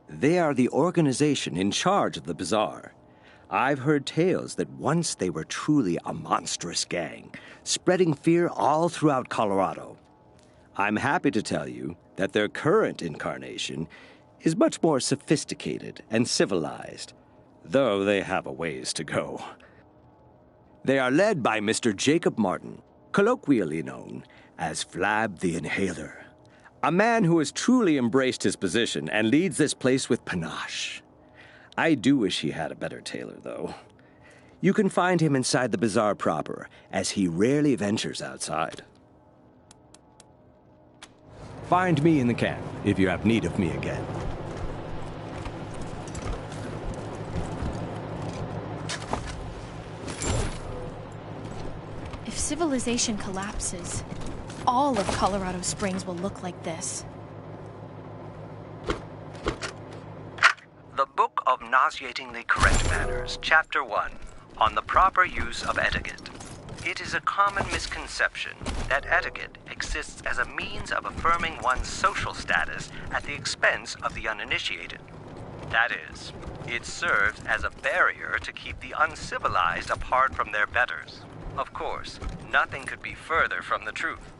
They are the organization in charge of the bazaar. I've heard tales that once they were truly a monstrous gang, spreading fear all throughout Colorado. I'm happy to tell you that their current incarnation is much more sophisticated and civilized, though they have a ways to go. They are led by Mr. Jacob Martin, colloquially known as Flab the Inhaler, a man who has truly embraced his position and leads this place with panache. I do wish he had a better tailor, though. You can find him inside the bazaar proper, as he rarely ventures outside. Find me in the camp if you have need of me again. If civilization collapses, all of Colorado Springs will look like this. The Book of Nauseatingly Correct Manners, Chapter 1, on the proper use of etiquette. It is a common misconception that etiquette exists as a means of affirming one's social status at the expense of the uninitiated. That is, it serves as a barrier to keep the uncivilized apart from their betters. Of course, nothing could be further from the truth.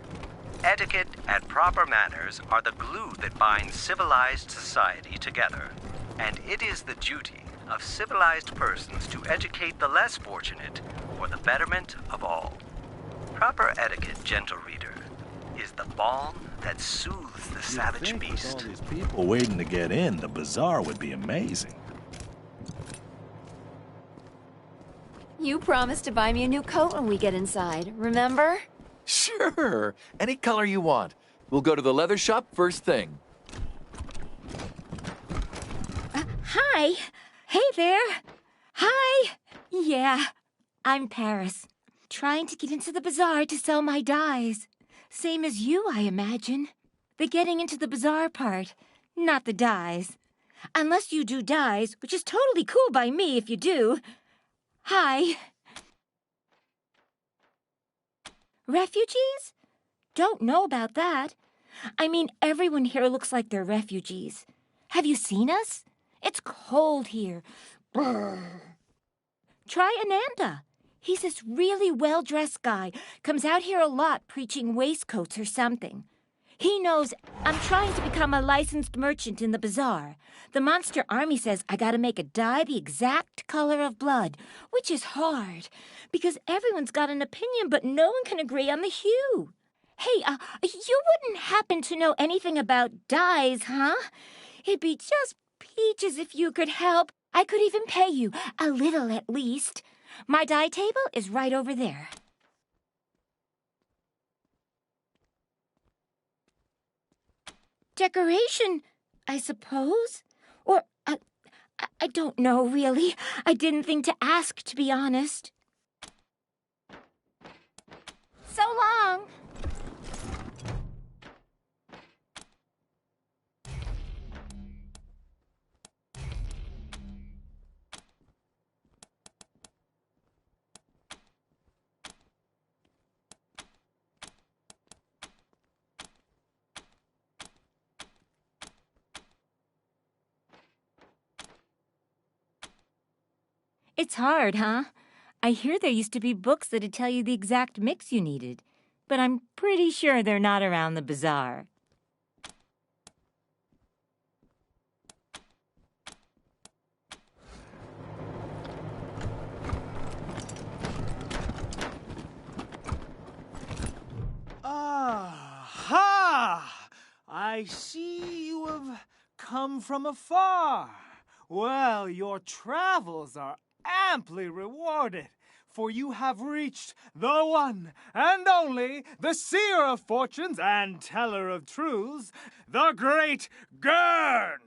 Etiquette and proper manners are the glue that binds civilized society together, and it is the duty of civilized persons to educate the less fortunate for the betterment of all. Proper etiquette, gentle reader, is the balm that soothes the savage beast. With all these people waiting to get in, the bazaar would be amazing. You promised to buy me a new coat when we get inside, remember? Sure, any color you want. We'll go to the leather shop first thing. Hi. Hey there. Hi. Yeah, I'm Paris. Trying to get into the bazaar to sell my dyes. Same as you, I imagine. The getting into the bazaar part, not the dyes. Unless you do dyes, which is totally cool by me if you do. Hi. Refugees? Don't know about that. I mean, everyone here looks like they're refugees. Have you seen us? It's cold here. Brr. Try Ananda. He's this really well-dressed guy. Comes out here a lot preaching waistcoats or something. He knows I'm trying to become a licensed merchant in the bazaar. The Monster Army says I gotta make a dye the exact color of blood, which is hard, because everyone's got an opinion, but no one can agree on the hue. Hey, you wouldn't happen to know anything about dyes, huh? It'd be just peaches if you could help. I could even pay you, a little at least. My dye table is right over there. Decoration, I suppose? Or, I don't know, really. I didn't think to ask, to be honest. So long. It's hard, huh? I hear there used to be books that'd tell you the exact mix you needed, but I'm pretty sure they're not around the bazaar. Aha! I see you have come from afar. Well, your travels are amply rewarded, for you have reached the one and only, the seer of fortunes and teller of truths, the great Gurn!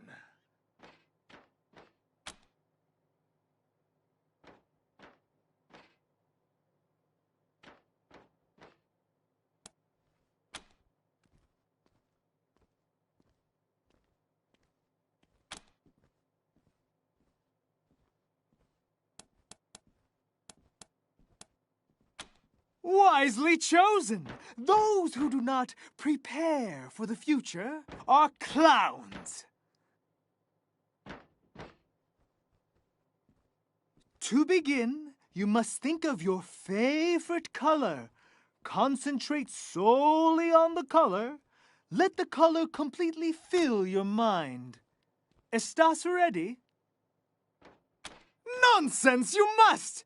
Wisely chosen. Those who do not prepare for the future are clowns. To begin, you must think of your favorite color. Concentrate solely on the color. Let the color completely fill your mind. ¿Estás ready? Nonsense! You must!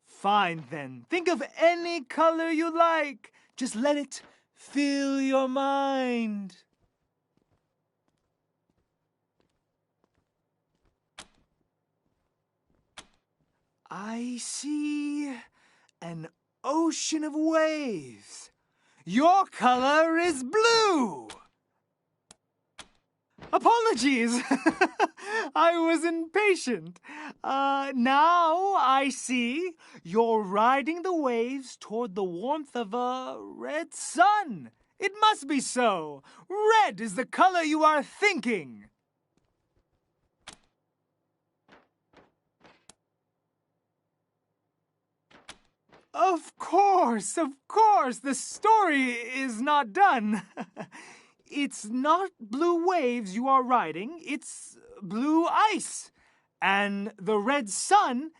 Fine then. Think of any color you like. Just let it fill your mind. I see an ocean of waves. Your color is blue. Apologies. I was impatient. Now I see you're riding the waves toward the warmth of a red sun. It must be so. Red is the color you are thinking. Of course, the story is not done. It's not blue waves you are riding, it's blue ice. And the red sun,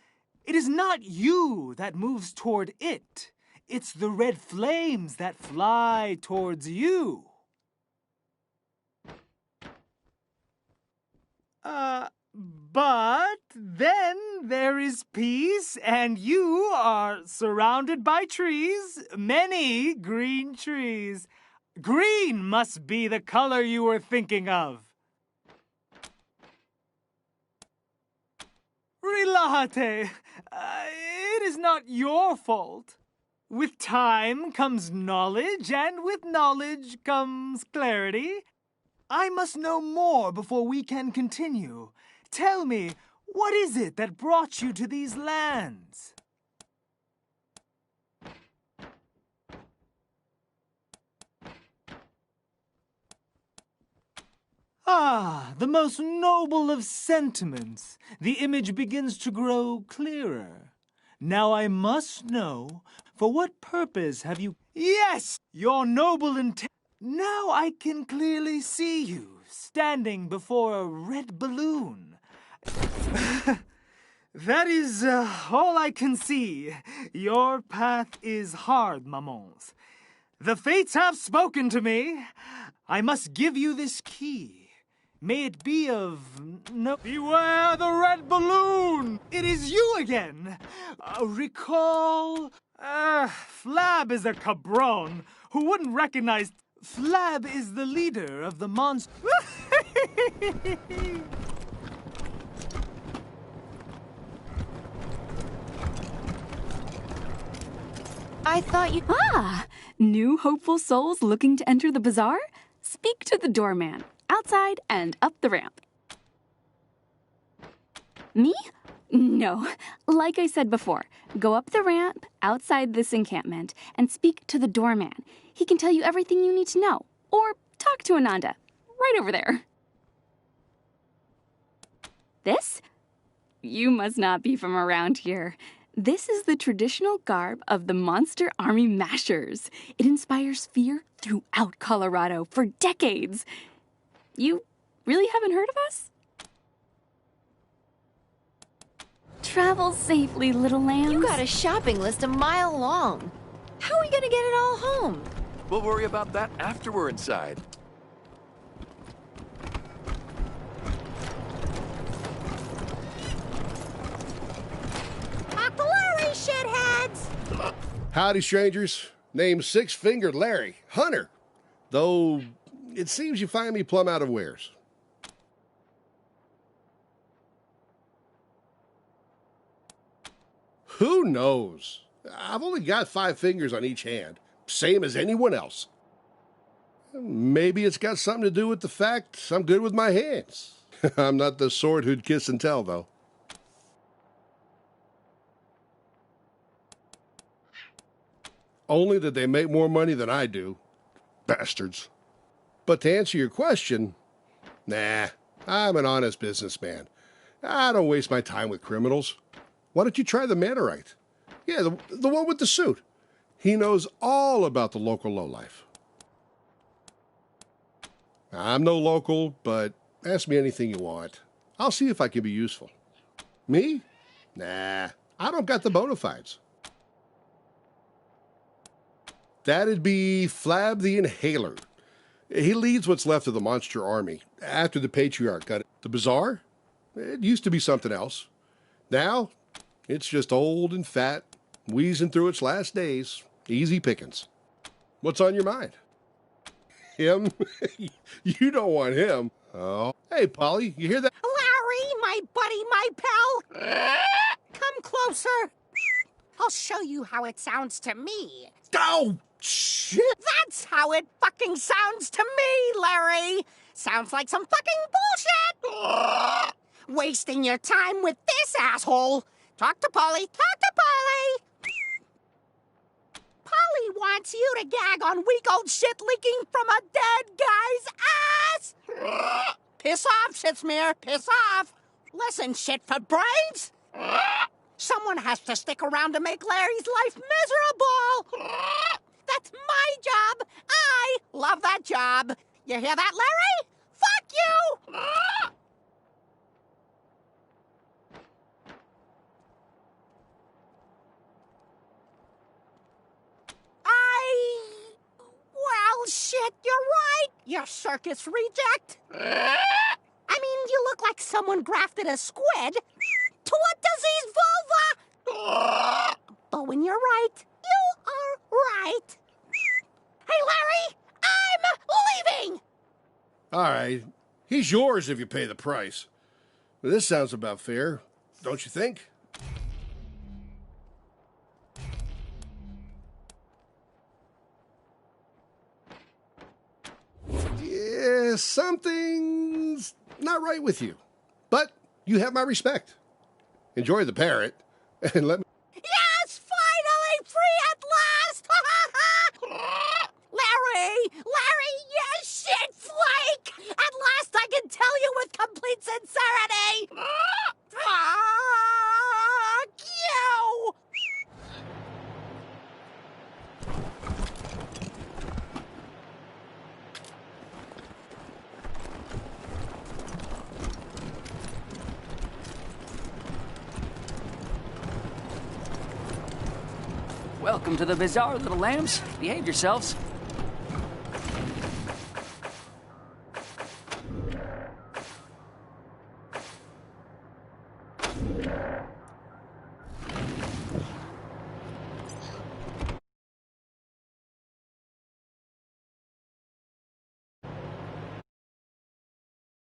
it is not you that moves toward it. It's the red flames that fly towards you. But then there is peace, and you are surrounded by trees, many green trees. Green must be the color you were thinking of. Relájate. It is not your fault. With time comes knowledge, and with knowledge comes clarity. I must know more before we can continue. Tell me, what is it that brought you to these lands? Ah, the most noble of sentiments. The image begins to grow clearer. Now I must know, for what purpose have you... Yes, your noble intent. Now I can clearly see you, standing before a red balloon. That is all I can see. Your path is hard, mamans. The fates have spoken to me. I must give you this key. May it be of no... Beware the red balloon! It is you again! Recall... Flab is a cabron who wouldn't recognize... Flab is the leader of the monster... I thought you... Ah! New hopeful souls looking to enter the bazaar? Speak to the doorman. Outside and up the ramp. Me? No. Like I said before, go up the ramp outside this encampment and speak to the doorman. He can tell you everything you need to know. Or talk to Ananda. Right over there. This? You must not be from around here. This is the traditional garb of the Monster Army Mashers. It inspires fear throughout Colorado for decades. You really haven't heard of us? Travel safely, little lambs. You got a shopping list a mile long. How are we gonna get it all home? We'll worry about that after we're inside. Uncle Larry, shitheads! Howdy, strangers. Name's Six-Fingered Larry, Hunter. Though, it seems you find me plumb out of wares. Who knows? I've only got 5 fingers on each hand, same as anyone else. Maybe it's got something to do with the fact I'm good with my hands. I'm not the sort who'd kiss and tell, though. Only that they make more money than I do. Bastards. But to answer your question, nah, I'm an honest businessman. I don't waste my time with criminals. Why don't you try the Mannerite? Yeah, the one with the suit. He knows all about the local lowlife. I'm no local, but ask me anything you want. I'll see if I can be useful. Me? Nah, I don't got the bona fides. That'd be Flab the Inhaler. He leads what's left of the monster army after the Patriarch got it. The Bazaar? It used to be something else. Now, it's just old and fat, wheezing through its last days. Easy pickings. What's on your mind? Him? You don't want him. Oh. Hey, Polly, you hear that? Larry, my buddy, my pal. Come closer. I'll show you how it sounds to me. Oh, shit! That's how it fucking sounds to me, Larry. Sounds like some fucking bullshit. Wasting your time with this asshole. Talk to Polly. Talk to Polly. Polly wants you to gag on weak old shit leaking from a dead guy's ass. Piss off, Shitsmear. Piss off. Listen, shit for brains. Someone has to stick around to make Larry's life miserable. That's my job. I love that job. You hear that, Larry? Fuck you! Well, shit, you're right. You circus reject. I mean, you look like someone grafted a squid to a diseased vulva. But when you're right, you are right. Hey, Larry, I'm leaving. All right. He's yours if you pay the price. This sounds about fair, don't you think? Yeah, something's not right with you. But you have my respect. Enjoy the parrot, and let me... Yes, finally free at last! Larry, you shit flake! At last I can tell you with complete sincerity! Fuck you! Welcome to the bazaar, little lambs. Behave yourselves.